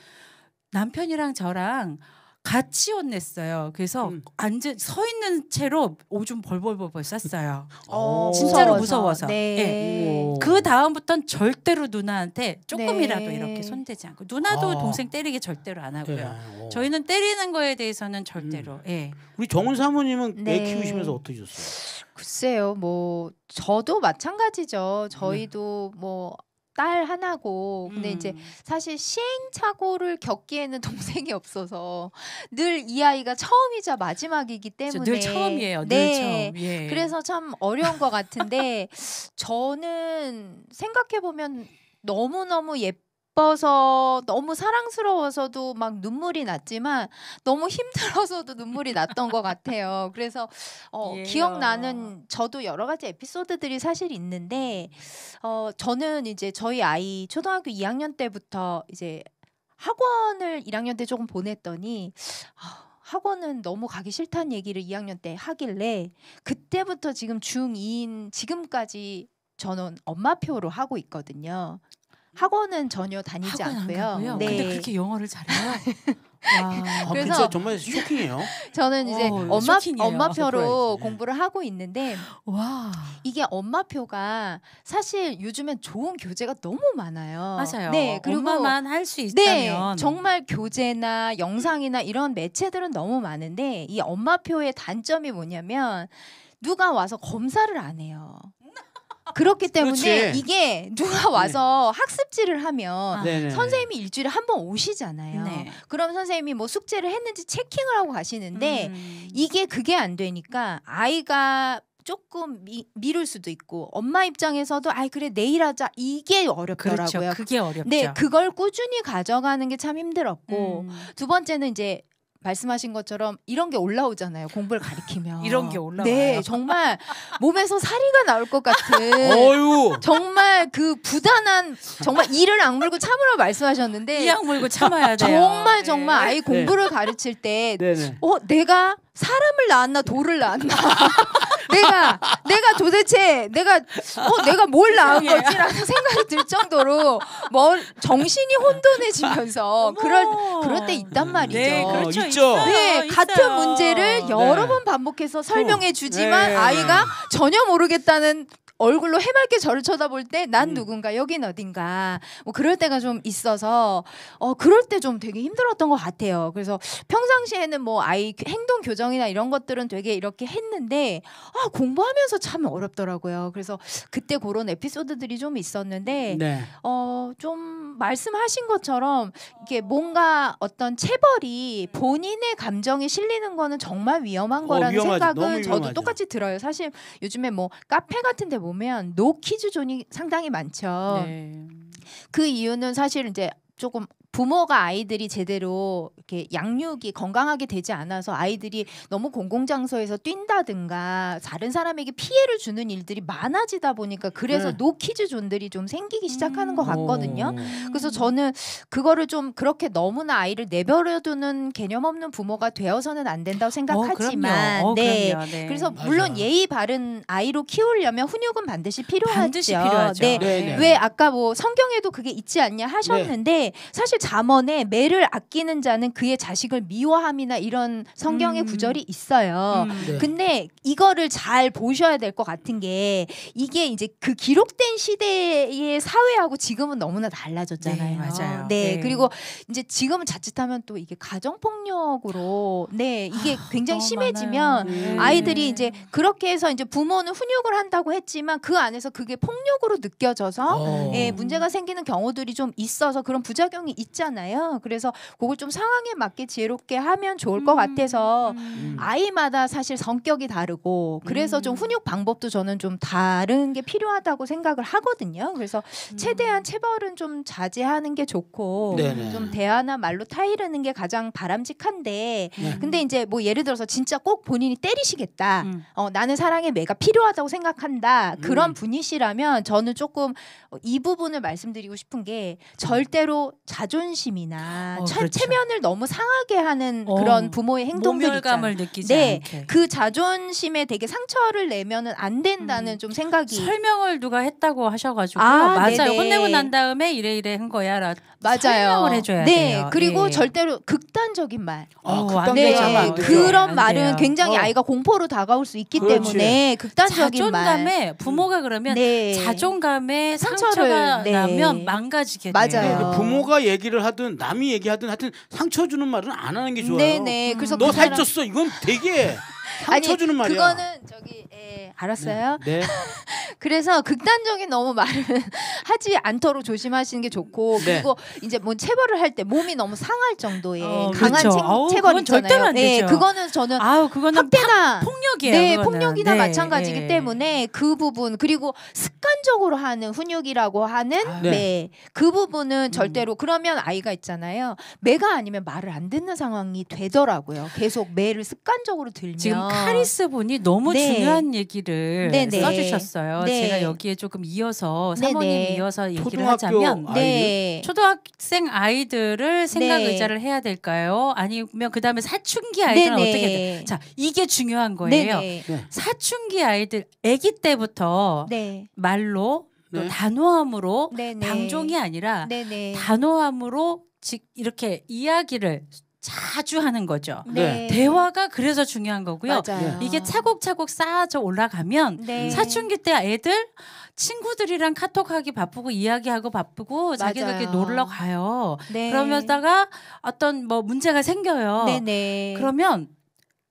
남편이랑 저랑 같이 혼냈어요. 그래서 서 있는 채로 오줌 벌벌벌벌 쌌어요. 진짜로 무서워서. 네. 그 다음부터는 절대로 누나한테 조금이라도 네. 이렇게 손대지 않고 누나도 아. 동생 때리기 절대로 안 하고요. 네. 저희는 때리는 거에 대해서는 절대로. 예. 우리 정은 사모님은 애 네. 키우시면서 어떠셨어요? 글쎄요, 뭐 저도 마찬가지죠. 저희도 뭐 딸 하나고 근데 이제 사실 시행착오를 겪기에는 동생이 없어서 늘 이 아이가 처음이자 마지막이기 때문에 늘 처음이에요. 늘 네. 처음. 예. 그래서 참 어려운 것 같은데 저는 생각해 보면 너무너무 예뻐서 너무 사랑스러워서도 막 눈물이 났지만 너무 힘들어서도 눈물이 났던 것 같아요. 그래서 예. 기억나는 저도 여러 가지 에피소드들이 사실 있는데 저는 이제 저희 아이 초등학교 2학년 때부터 이제 학원을 1학년 때 조금 보냈더니 학원은 너무 가기 싫다는 얘기를 2학년 때 하길래 그때부터 지금 중2인 지금까지 저는 엄마표로 하고 있거든요. 학원은 전혀 다니지 학원 안 않고요. 가고요. 네. 근데 그렇게 영어를 잘해요? 와. 그래서 진짜 정말 쇼킹해요. 저는 이제 쇼킹이에요. 엄마표로 서프라이즈. 공부를 하고 있는데 와. 이게 엄마표가 사실 요즘엔 좋은 교재가 너무 많아요. 맞아요. 네, 그리고 엄마만 할 수 네, 있다면 정말 교재나 영상이나 이런 매체들은 너무 많은데 이 엄마표의 단점이 뭐냐면 누가 와서 검사를 안 해요. 그렇기 때문에 그렇지. 이게 누가 와서 학습지를 하면 네네. 선생님이 일주일에 한 번 오시잖아요. 네. 그럼 선생님이 뭐 숙제를 했는지 체킹을 하고 가시는데 이게 그게 안 되니까 아이가 조금 미룰 수도 있고 엄마 입장에서도 아이 그래 내일 하자 이게 어렵더라고요. 그렇죠. 그게 어렵죠. 네, 그걸 꾸준히 가져가는 게 참 힘들었고 음. 두 번째는 이제 말씀하신 것처럼 이런 게 올라오잖아요. 공부를 가리키면 이런 게 올라와요. 네, 정말 몸에서 사리가 나올 것 같은 어유. 정말 그 부단한 정말 이를 악물고 참으라고 말씀하셨는데 이악 물고 참아야 돼요. 정말 정말 네. 아이 공부를 가르칠 때 네네. 내가 사람을 낳았나 돌을 낳았나 내가 도대체 내가 뭘 낳은 거지라는 생각이 들 정도로 정신이 혼돈해지면서 그럴 때 있단 말이죠. 네, 그렇죠. 있죠. 있어요. 네, 있어요. 같은 문제를 여러 네. 번 반복해서 설명해 주지만 네. 아이가 전혀 모르겠다는 얼굴로 해맑게 저를 쳐다볼 때 난 누군가 여긴 어딘가 뭐 그럴 때가 좀 있어서 그럴 때 좀 되게 힘들었던 것 같아요. 그래서 평상시에는 뭐 아이 행동 교정이나 이런 것들은 되게 이렇게 했는데 공부하면서 참 어렵더라고요. 그래서 그때 그런 에피소드들이 좀 있었는데 네. 좀 말씀하신 것처럼 이게 뭔가 어떤 체벌이 본인의 감정에 실리는 거는 정말 위험한 거라는 위험하죠. 너무 생각은 저도 위험하죠. 똑같이 들어요. 사실 요즘에 뭐 카페 같은 데 보면 노키즈 존이 상당히 많죠. 네. 그 이유는 사실 이제 조금 부모가 아이들이 제대로 이렇게 양육이 건강하게 되지 않아서 아이들이 너무 공공장소에서 뛴다든가 다른 사람에게 피해를 주는 일들이 많아지다 보니까 그래서 네. 노키즈 존들이 좀 생기기 시작하는 것 같거든요. 오. 그래서 저는 그거를 좀 그렇게 너무나 아이를 내버려두는 개념 없는 부모가 되어서는 안 된다고 생각하지만 네. 그럼요. 네. 그래서 맞아. 물론 예의 바른 아이로 키우려면 훈육은 반드시 필요하죠. 반드시 필요하죠. 네. 네네. 왜 아까 뭐 성경에도 그게 있지 않냐 하셨는데 사실 잠언에 매를 아끼는 자는 그의 자식을 미워함이나 이런 성경의 구절이 있어요. 네. 근데 이거를 잘 보셔야 될 것 같은 게 이게 이제 그 기록된 시대의 사회하고 지금은 너무나 달라졌잖아요. 네, 맞아요. 네, 네. 그리고 이제 지금은 자칫하면 또 이게 가정 폭력으로 이게 굉장히 너무 심해지면 많아요. 네. 아이들이 이제 그렇게 해서 이제 부모는 훈육을 한다고 했지만 그 안에서 그게 폭력으로 느껴져서 문제가 생기는 경우들이 좀 있어서 그런 부작용이 있잖아요. 그래서 그걸 좀 상황에 맞게 지혜롭게 하면 좋을 것 같아서 아이마다 사실 성격이 다르고 그래서 좀 훈육 방법도 저는 좀 다른 게 필요하다고 생각을 하거든요. 그래서 최대한 체벌은 좀 자제하는 게 좋고 네네. 좀 대화나 말로 타이르는 게 가장 바람직한데 네. 근데 이제 뭐 예를 들어서 진짜 꼭 본인이 때리시겠다. 나는 사랑의 매가 필요하다고 생각한다. 그런 분이시라면 저는 조금 이 부분을 말씀드리고 싶은 게 절대로 자존심이나 그렇죠. 체면을 너무 상하게 하는 그런 부모의 행동들 모멸감을 있잖아요. 느끼지 네, 않게. 그 자존심에 되게 상처를 내면은 안 된다는 좀 생각이 설명을 누가 했다고 하셔가지고요. 아, 맞아요. 네네. 혼내고 난 다음에 이래 한 거야. 맞아요. 설명을 해줘야 네, 돼요. 그리고 예. 절대로 극단적인 말. 안 극단적인 네, 되죠, 말은 안 돼요. 그런 안 말은 돼요. 굉장히 아이가 공포로 다가올 수 있기 그렇지. 때문에 극단적인 말. 자존감에 부모가 그러면 네. 자존감에 상처를, 상처가 네. 나면 망가지게 맞아요. 돼요. 그 부모가 얘기를 하든 남이 얘기하든 하여튼 상처 주는 말은 안 하는 게 좋아요. 네네. 그래서 너 그 사람- 살쪘어. 이건 되게 상처 주는 말이야. 그거는 저기 알았어요. 네. 그래서 극단적인 너무 말은 하지 않도록 조심하시는 게 좋고 네. 그리고 이제 뭐 체벌을 할 때 몸이 너무 상할 정도의 강한 그렇죠. 아우, 체벌 그건 절대로 있잖아요. 안 네, 되죠. 그거는 저는 아우 그거는 학대나 폭력이에요. 네, 그거는. 폭력이나 네, 마찬가지이기 예. 때문에 그 부분 그리고 습관적으로 하는 훈육이라고 하는 네. 그 부분은 절대로 그러면 아이가 있잖아요. 매가 아니면 말을 안 듣는 상황이 되더라고요. 계속 매를 습관적으로 들면 지금 카리스 분이 너무 네. 중요한 얘기를 네네. 써주셨어요. 네. 제가 여기에 조금 이어서 네네. 사모님 이어서 얘기를 초등학교 하자면 아이들? 네. 초등학생 아이들을 생각 네. 의자를 해야 될까요? 아니면 그 다음에 사춘기 아이들은 네네. 어떻게 돼? 자 이게 중요한 거예요. 네네. 네. 사춘기 아이들 아기 때부터 네. 말로 또 네. 단호함으로 네네. 방종이 아니라 네네. 단호함으로 이렇게 이야기를 자주 하는 거죠. 네. 대화가 그래서 중요한 거고요. 맞아요. 이게 차곡차곡 쌓아져 올라가면 네. 사춘기 때 애들 친구들이랑 카톡하기 바쁘고 이야기하고 바쁘고 자기들끼리 맞아요. 놀러 가요. 네. 그러면다가 어떤 뭐 문제가 생겨요. 네네. 그러면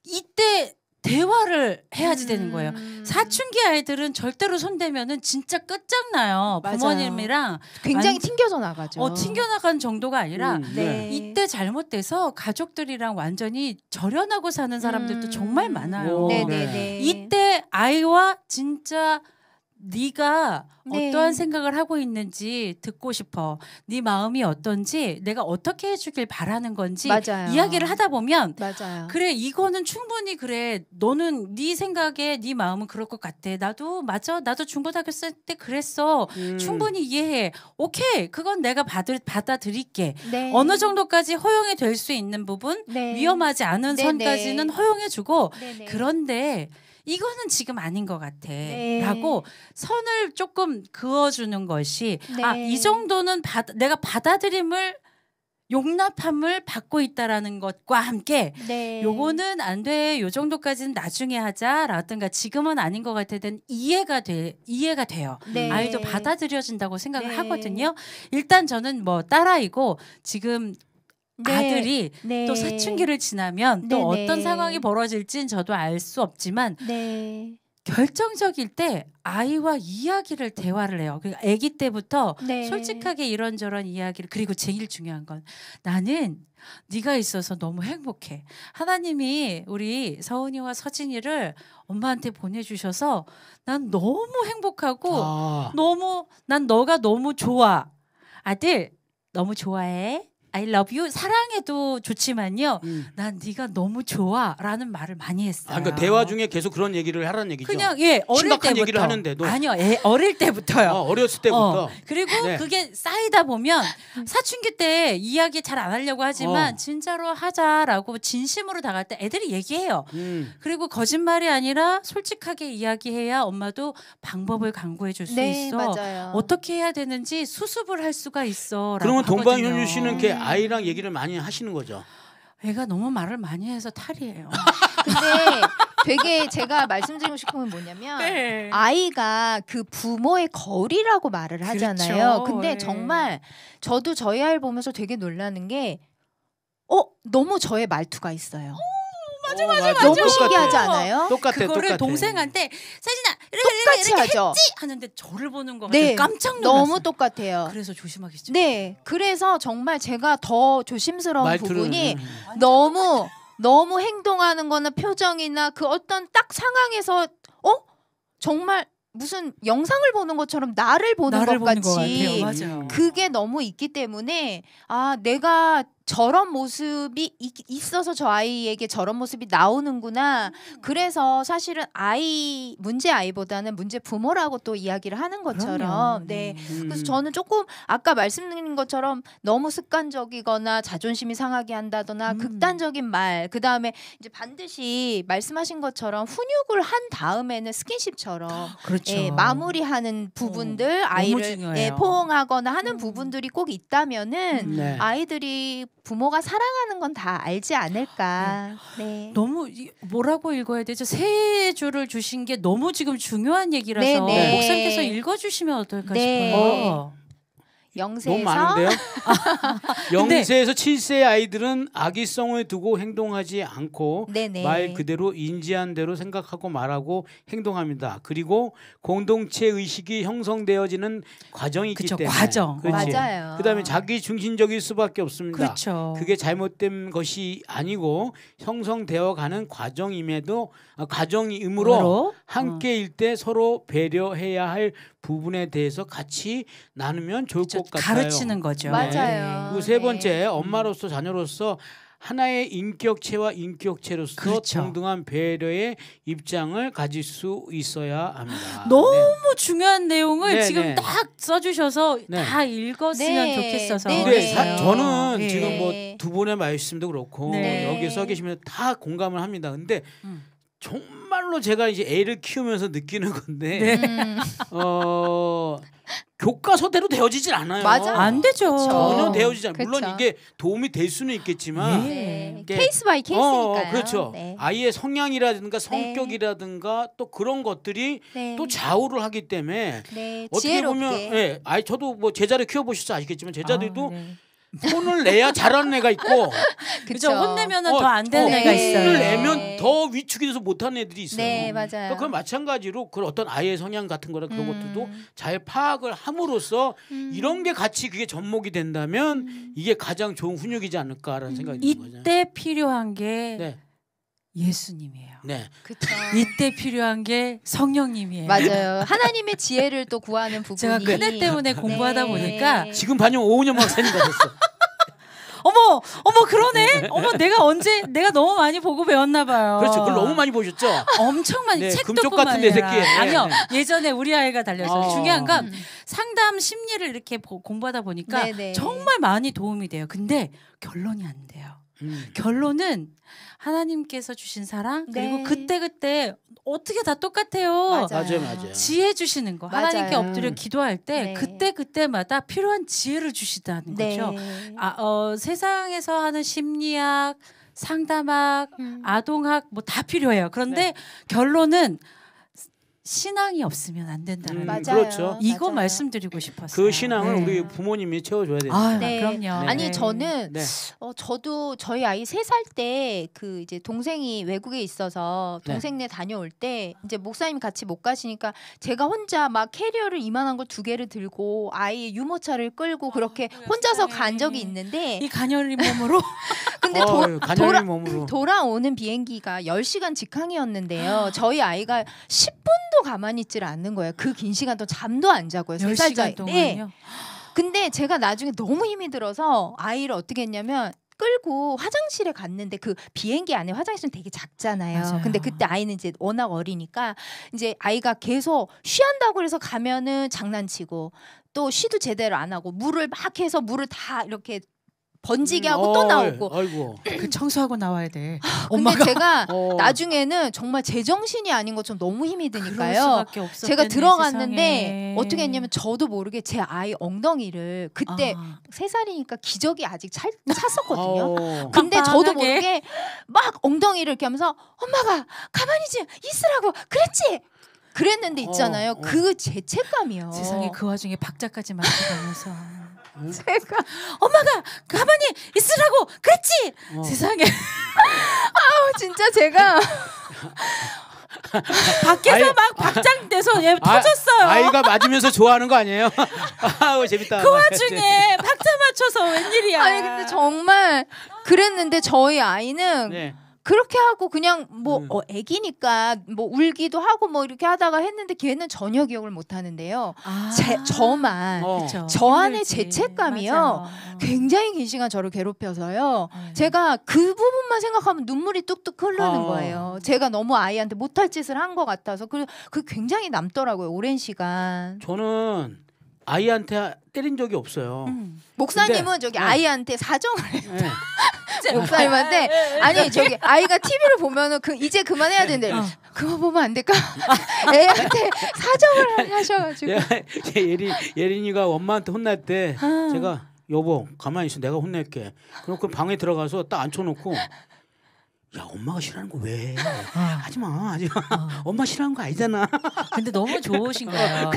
이때 대화를 해야지 되는 거예요. 사춘기 아이들은 절대로 손대면은 진짜 끝장나요. 맞아요. 부모님이랑 굉장히 완- 튕겨져 나가죠. 튕겨나간 정도가 아니라 네. 이때 잘못돼서 가족들이랑 완전히 절연하고 사는 사람들도 정말 많아요. 오, 네네네. 이때 아이와 진짜 네가 네. 어떠한 생각을 하고 있는지 듣고 싶어. 네 마음이 어떤지 내가 어떻게 해주길 바라는 건지 맞아요. 이야기를 하다 보면 맞아요. 그래 이거는 충분히 그래 너는 네 생각에 네 마음은 그럴 것 같아. 나도 맞아. 나도 중고등학교 때 그랬어. 충분히 이해해. 오케이 그건 내가 받아들일게. 네. 어느 정도까지 허용이 될 수 있는 부분 네. 위험하지 않은 네네. 선까지는 허용해주고 네네. 그런데 이거는 지금 아닌 것 같아 네. 라고 선을 조금 그어주는 것이 네. 이 정도는 내가 받아들임을 용납함을 받고 있다라는 것과 함께 네. 요거는 안 돼. 요 정도까지는 나중에 하자라든가 지금은 아닌 것 같아든 이해가 돼요. 네. 아이도 받아들여진다고 생각을 네. 하거든요. 일단 저는 뭐 딸아이고 지금 네. 아들이 네. 또 사춘기를 지나면 또 네네. 어떤 상황이 벌어질진 저도 알 수 없지만 네. 결정적일 때 아이와 이야기를 대화를 해요. 그러니까 아기 때부터 네. 솔직하게 이런저런 이야기를 그리고 제일 중요한 건 나는 네가 있어서 너무 행복해. 하나님이 우리 서은이와 서진이를 엄마한테 보내주셔서 난 너무 행복하고 난 너가 너무 좋아. 아들 너무 좋아해. I love you. 사랑해도 좋지만요. 난 네가 너무 좋아라는 말을 많이 했어요. 그러니까 대화 중에 계속 그런 얘기를 하라는 얘기죠. 그냥 어릴 심각한 때부터 얘기를 하는데도 아니요. 어릴 때부터요. 어렸을 때부터 그리고 네. 그게 쌓이다 보면 사춘기 때 이야기 잘 안 하려고 하지만 진짜로 하자라고 진심으로 다가갈 때 애들이 얘기해요. 그리고 거짓말이 아니라 솔직하게 이야기해야 엄마도 방법을 강구해 줄 수 네, 있어. 맞아요. 어떻게 해야 되는지 수습을 할 수가 있어. 그러면 라고 동방현주 하거든요. 씨는 그 아이랑 얘기를 많이 하시는 거죠. 애가 너무 말을 많이 해서 탈이에요. 근데 되게 제가 말씀드리고 싶은 건 뭐냐면 네. 아이가 그 부모의 거리라고 말을 하잖아요. 그렇죠. 근데 네. 정말 저도 저희 아이를 보면서 되게 놀라는 게 너무 저의 말투가 있어요. 맞아. 너무 신기하지 않아요? 똑같아. 그거를 똑같아. 동생한테 사진아 똑같이 하죠. 했지 하는데 저를 보는 거 네, 같아요. 깜짝 놀랐어요. 너무 똑같아요. 그래서 조심하시죠. 네, 그래서 정말 제가 더 조심스러운 말투를 부분이 너무 행동하는 거나 표정이나 그 어떤 딱 상황에서 정말 무슨 영상을 보는 것처럼 나를 보는 것 보는 것 같이 같아요. 맞아요. 그게 너무 있기 때문에 내가 저런 모습이 있어서 저 아이에게 저런 모습이 나오는구나. 그래서 사실은 문제 아이보다는 문제 부모라고 또 이야기를 하는 것처럼. 그럼요. 네. 그래서 저는 조금 아까 말씀드린 것처럼 너무 습관적이거나 자존심이 상하게 한다거나 극단적인 말, 그 다음에 이제 반드시 말씀하신 것처럼 훈육을 한 다음에는 스킨십처럼 그렇죠. 마무리하는 부분들 아이를 중요해요. 포옹하거나 하는 부분들이 꼭 있다면은 네. 아이들이 부모가 사랑하는 건 다 알지 않을까. 네. 너무 뭐라고 읽어야 되죠? 세 줄을 주신 게 너무 지금 중요한 얘기라서 네, 네. 목사님께서 읽어주시면 어떨까 네. 싶어요. 너무 0세에서 많은데요. 0세에서 7세의 아이들은 아기성을 두고 행동하지 않고 네네. 말 그대로 인지한 대로 생각하고 말하고 행동합니다. 그리고 공동체 의식이 형성되어지는 과정이 있기 그쵸, 때문에 과정. 그렇지. 맞아요. 그다음에 자기 중심적일 수밖에 없습니다. 그렇죠. 그게 잘못된 것이 아니고 형성되어 가는 과정임에도 과정이므로 함께일 때 서로 배려해야 할 부분에 대해서 같이 나누면 좋을 그렇죠. 것 같아요. 가르치는 거죠. 맞아요. 그리고 세 네. 번째, 엄마로서 자녀로서 하나의 인격체와 인격체로서 그렇죠. 동등한 배려의 입장을 가질 수 있어야 합니다. 너무 중요한 내용을 네, 지금 네. 딱 써주셔서 네. 다 읽었으면 네. 좋겠어서. 네, 근데 네. 저는 네. 지금 뭐 두 분의 말씀도 그렇고 네. 여기 써 계시면 다 공감을 합니다. 근데 음. 정말로 제가 이제 애를 키우면서 느끼는 건데 네. 교과서대로 되어지질 않아요. 맞아. 안 되죠. 그쵸. 전혀 되어지지 않아요. 물론 그쵸. 이게 도움이 될 수는 있겠지만 네. 이게- 케이스 바이 케이스니까요. 그렇죠. 네. 아이의 성향이라든가 성격이라든가 또 그런 것들이 네. 또 좌우를 하기 때문에 네. 어떻게 지혜롭게. 보면 아이 저도 뭐 제자를 키워보셔서 아시겠지만 제자들도 아, 네. 혼을 내야 잘하는 애가 있고 그죠. 혼내면은 어, 더 안 되는 네. 애가 있어요. 혼을 내면 더 위축이 돼서 못하는 애들이 있어요. 네, 맞아요. 그러니까 그건 마찬가지로 그 어떤 아이의 성향 같은 거나 그런 음. 것들도 잘 파악을 함으로써 이런 게 같이 그게 접목이 된다면 이게 가장 좋은 훈육이지 않을까라는 생각이 드는 거죠. 이때 필요한 게 네, 예수님이에요. 네. 그쵸. 이때 필요한 게 성령님이에요. 맞아요. 하나님의 지혜를 또 구하는 부분이. 제가 큰애 때문에 공부하다 보니까 지금 반영 오은영 목사님 같았어. 어머 그러네. 어머 내가 너무 많이 보고 배웠나 봐요. 그렇죠. 그걸 너무 많이 보셨죠. 엄청 많이 네, 책도 금쪽 같은 내 새끼. 아니요. 예전에 우리 아이가 달렸어요. 중요한 건 음. 상담 심리를 이렇게 공부하다 보니까 네네. 정말 많이 도움이 돼요. 근데 결론이 안 돼요. 결론은 하나님께서 주신 사랑 그리고 네. 그때 어떻게 다 똑같아요. 맞아요. 지혜 주시는 거. 맞아요. 하나님께 엎드려 기도할 때 네. 그때마다 필요한 지혜를 주시다는 네. 거죠. 세상에서 하는 심리학, 상담학, 아동학 뭐 다 필요해요. 그런데 네. 결론은 신앙이 없으면 안 된다는 맞아요. 그렇죠. 이거 맞아요. 말씀드리고 싶었어요. 그 신앙을 네. 우리 부모님이 채워줘야 됩니다. 아, 네. 그럼요. 아니 네. 저는 네. 저도 저희 아이 3살 때 그 이제 동생이 외국에 있어서 동생네 다녀올 때 이제 목사님 같이 못 가시니까 제가 혼자 막 캐리어를 이만한 걸 2개를 들고 아이의 유모차를 끌고 그렇게 혼자서 간 적이 있는데 이 가녀린 몸으로 근데 가녀린 몸으로. 돌아오는 비행기가 10시간 직항이었는데요. 저희 아이가 10분도 가만히 있질 않는 거예요. 그 긴 시간 동안 잠도 안 자고요. 10시간 3살짜리. 동안요. 근데 제가 나중에 너무 힘이 들어서 아이를 어떻게 했냐면 끌고 화장실에 갔는데 그 비행기 안에 화장실은 되게 작잖아요. 맞아요. 근데 그때 아이는 이제 워낙 어리니까 이제 아이가 계속 쉬한다고 그래서 가면은 장난치고 또 쉬도 제대로 안 하고 물을 막 해서 물을 다 이렇게 번지게 하고 또 나오고. 아이고. 그 청소하고 나와야 돼. 근데 엄마가 제가 어. 나중에는 정말 제정신이 아닌 것처럼 너무 힘이 그럴 드니까요. 수밖에 없었겠네, 제가 들어갔는데 세상에. 어떻게 했냐면 저도 모르게 제 아이 엉덩이를 그때 아. 3살이니까 기저귀 아직 찼었거든요. 근데 빵빵하게. 저도 모르게 막 엉덩이를 이렇게 하면서 엄마가 가만히 좀 있으라고 그랬지? 그랬는데 있잖아요. 그 죄책감이요. 세상에 그 와중에 박자까지 맞춰가면서 제가 엄마가 가만히 있으라고 그랬지. 세상에 진짜 제가 밖에서 막 박장돼서 얘 터졌어요. 아이가 맞으면서 좋아하는 거 아니에요? 아, 재밌다. 그 와중에 박자 맞춰서 웬일이야. 아니 근데 정말 그랬는데 저희 아이는 네. 그렇게 하고 그냥 뭐 애기니까 뭐 울기도 하고 뭐 이렇게 하다가 했는데 걔는 전혀 기억을 못 하는데요. 저만 그쵸. 저 안에 힘들지. 죄책감이요. 맞아요. 굉장히 긴 시간 저를 괴롭혀서요. 네. 제가 그 부분만 생각하면 눈물이 뚝뚝 흐르는 어. 거예요. 제가 너무 아이한테 못할 짓을 한 것 같아서 그 굉장히 남더라고요. 오랜 시간. 저는 아이한테 때린 적이 없어요. 목사님은 근데, 저기 네. 아이한테 사정을 해요. 네. 목사님한테 아니 저기 아이가 TV를 보면은 이제 그만해야 되는데 그만 보면 안 될까? 애한테 사정을 하셔가지고 예린이가 엄마한테 혼날 때 아. 제가 여보 가만히 있어 내가 혼낼게. 그렇고 방에 들어가서 딱 앉혀놓고 야 엄마가 싫어하는 거 왜? 하지마 엄마 싫어하는 거 아니잖아. 근데 너무 좋으신 거예요.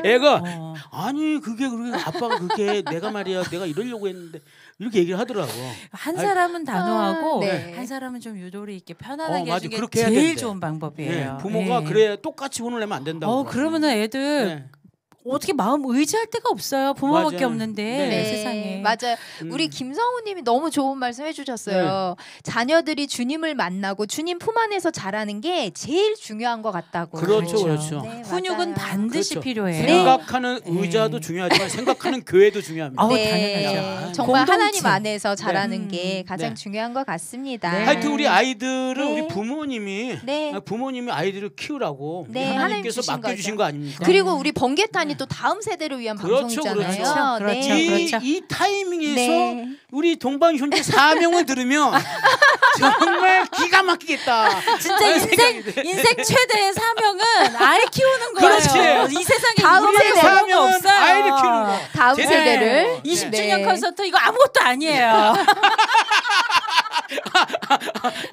애가 어. 아니 그게 아빠가 그게 내가 말이야 내가 이러려고 했는데 이렇게 얘기를 하더라고. 한 사람은 단호하고 네. 한 사람은 좀 유도리 있게 편안하게 맞아. 해주는 게 그렇게 해야 제일 된대. 좋은 방법이에요. 네, 부모가 네. 그래 똑같이 혼을 내면 안 된다고. 그러면은 애들 네. 어떻게 마음 의지할 데가 없어요. 부모밖에 맞아요. 없는데 네. 세상에. 맞아요. 음. 우리 김성우님이 너무 좋은 말씀 해주셨어요. 자녀들이 주님을 만나고 주님 품 안에서 자라는 게 제일 중요한 것 같다고. 그렇죠, 그렇죠. 네, 훈육은 맞아요. 반드시 그렇죠. 필요해요. 생각하는 네. 의자도 중요하지만 생각하는 교회도 중요합니다. 아우, 네, 당연하죠. 정말 공동체. 하나님 안에서 자라는 네. 게 가장 네. 중요한 것 같습니다. 네. 하여튼 우리 아이들은 네. 우리 부모님이 네. 부모님이 아이들을 키우라고 네, 하나님께서 하나님 주신 맡겨주신 거죠. 거 아닙니까? 그리고 우리 번개탄이 또 다음 세대를 위한 그렇죠, 방송이잖아요. 그렇죠. 네. 그렇죠. 이 타이밍에서 네. 우리 동방현재 사명을 들으면 정말 기가 막히겠다. 진짜 라는 생각이 돼. 인생 최대의 사명은 아이 키우는 거예요. 그렇지. 이 세상에 다음 우리의 세대 사명은 사명은 없어요. 아이를 키우는 거. 다음 네. 세대를 20주년 네. 콘서트 이거 아무것도 아니에요.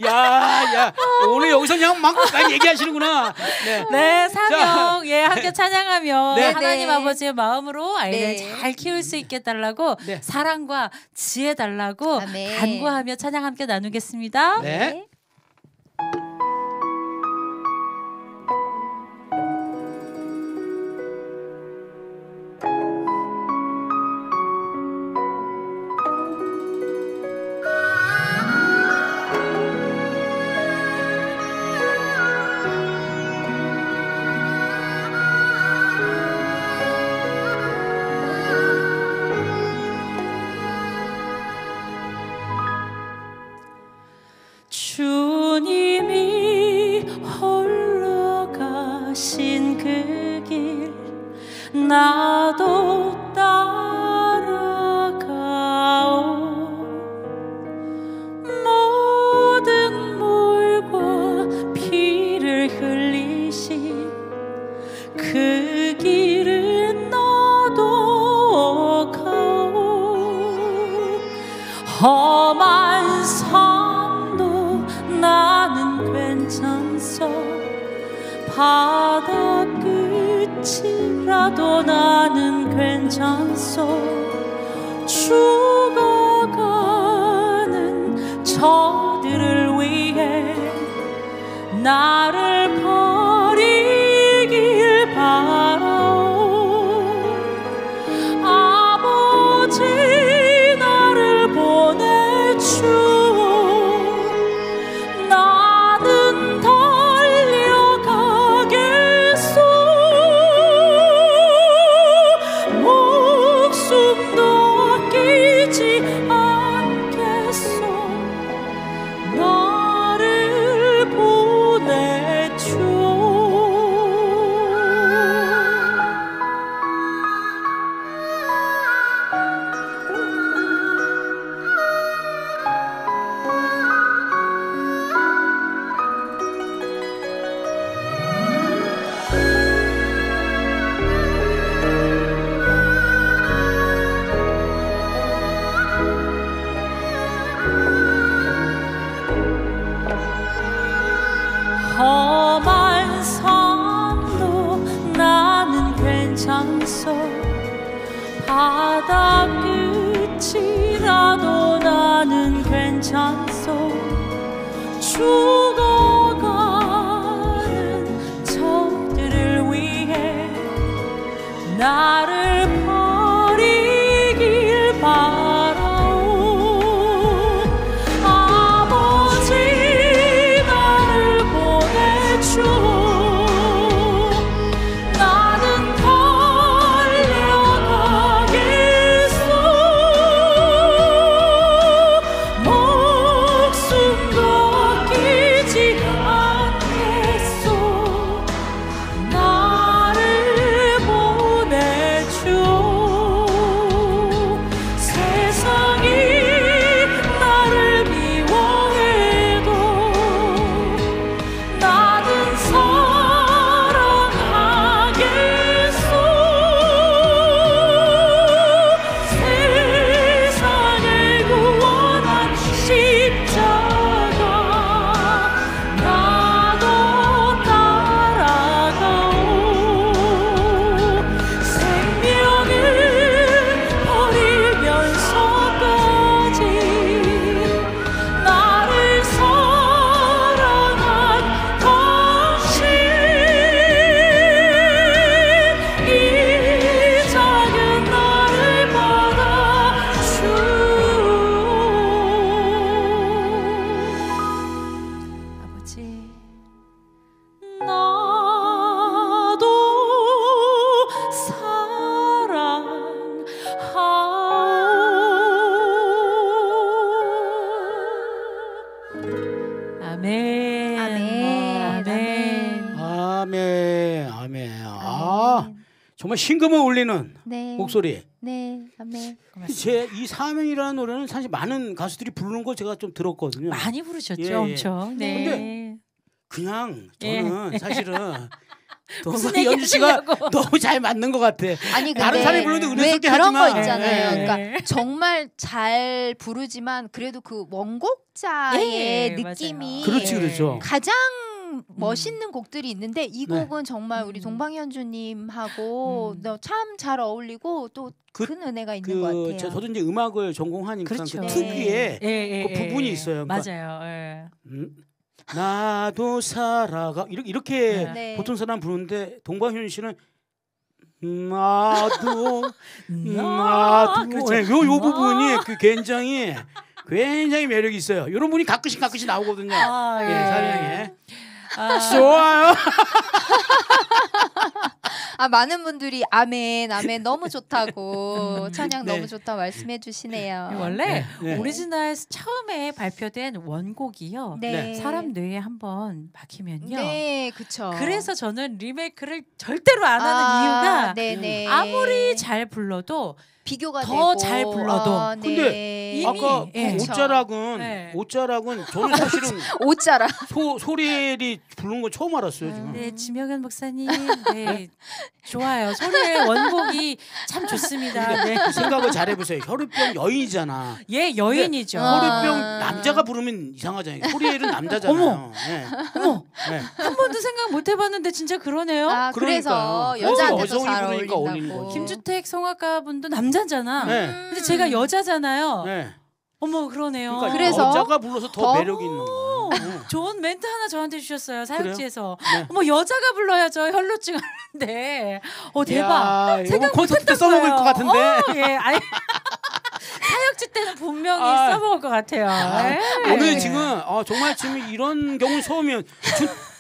야, 오늘 여기서 그냥 막 얘기하시는구나. 네. 네, 사명 예 함께 찬양하며 네. 하나님 네. 아버지의 마음으로 아이를 네. 잘 키울 수 있게 달라고 네. 사랑과 지혜 달라고 아멘. 간구하며 찬양 함께 나누겠습니다. 네. 주님이 홀로 가신 그 길 나도 따라가오 모든 물과 피를 흘리신 그 길을 너도 가오 험한 삶도 나는 괜찮소 바다 끝이라도 나는 괜찮소 죽어가는 저들을 위해 나를 버리길 바라오 아버지 나를 보내주오 나는 달려가겠소 목숨도 아끼지 않겠소 나를 보내주오 험한 삶도 나는 괜찮소 바다 끝이라도 나는 괜찮소 죽어가는 나를 버리길 바라오. 아버지 나를 보내주오. 나는 달려가겠소. 목숨도 아끼지 않겠소. 나를 보내주오. 세상이 나를 미워해도 나는 사랑하겠소. 세상을 구원한 십자가 나도 따라가오. 생명을 버리면서까지 나를 사랑한 당신, 이 작은 나를 받아주오. 아버지, 나도 사랑하오. 아멘. 아멘. 아멘, 아멘. 아, 정말 심금을 울리는 네. 목소리. 네. 아멘. 제 이 사명이라는 노래는 사실 많은 가수들이 부르는 거 제가 좀 들었거든요. 많이 부르셨죠, 예, 예. 엄청. 네. 근데 그냥 저는 예. 사실은 무슨 동방 얘기 연주 씨가 하시려고. 너무 잘 맞는 것 같아. 아니 근데 다른 사람이 부르는데 왜 은혜스럽게 그런 하지만. 거 있잖아요. 예. 그러니까 정말 잘 부르지만 그래도 그 원곡자의 예, 느낌이 맞아요. 그렇지, 그렇죠. 가장 멋있는 곡들이 있는데 이 네. 곡은 정말 우리 동방현주님하고 참 잘 어울리고 또 그- 큰 은혜가 있는 것 같아요. 저도 이제 음악을 전공하니까 그렇죠. 그 특유의 예, 그 부분이 있어요. 그러니까 맞아요. 예. 나도 살아가 이렇게 네. 보통 사람 부르는데 동방현 씨는 나도 그렇죠. 예, 요 부분이 그 굉장히 매력이 있어요. 이런 분이 가끔씩 나오거든요. 아, 예, 예. 사령에 아, 좋아요. 아 많은 분들이 아멘 아멘 너무 좋다고 찬양 네. 너무 좋다 말씀해 주시네요. 원래 네. 오리지널 처음에 발표된 원곡이요. 네. 사람 뇌에 한번 박히면요. 네, 그쵸. 그래서 저는 리메이크를 절대로 안 하는 이유가 네네. 아무리 잘 불러도 비교가 더 되고 잘 불러도. 네. 근데 이미, 아까 그 예. 옷자락은 네. 저는 사실은 옷자라. 소리엘이 부른 거 처음 알았어요 지금. 네, 지명현 목사님, 네, 좋아요. 소리의 원곡이 참 좋습니다. 네. 그 생각을 잘 해보세요. 혈우병 여인이잖아. 예, 여인이죠. 혈우병 남자가 부르면 이상하잖아요. 소리엘은 남자잖아요. 어머. 네. 어머, 네. 한 번도 생각 못 해봤는데 진짜 그러네요. 아, 그래서 그러니까요. 여자한테 더 여성이 잘 부르니까 어울리는 어울린다고. 거지. 김주택 성악가 분도 남자잖아. 네. 근데 제가 여자잖아요. 네. 어머, 그러네요. 그러니까 그래서 여자가 불러서 더 더- 매력이 있는 거예요. 네. 좋은 멘트 하나 저한테 주셨어요. 사역지에서. 네. 어머, 여자가 불러야죠. 혈루증 하는데. 대박. 야, 이거 생각 콘서트 때 못했던 써먹을 거예요. 것 같은데. 예, 아니. 사역지 때는 분명히 아. 써먹을 것 같아요. 예. 오늘 지금 정말 지금 이런 경우 처음이면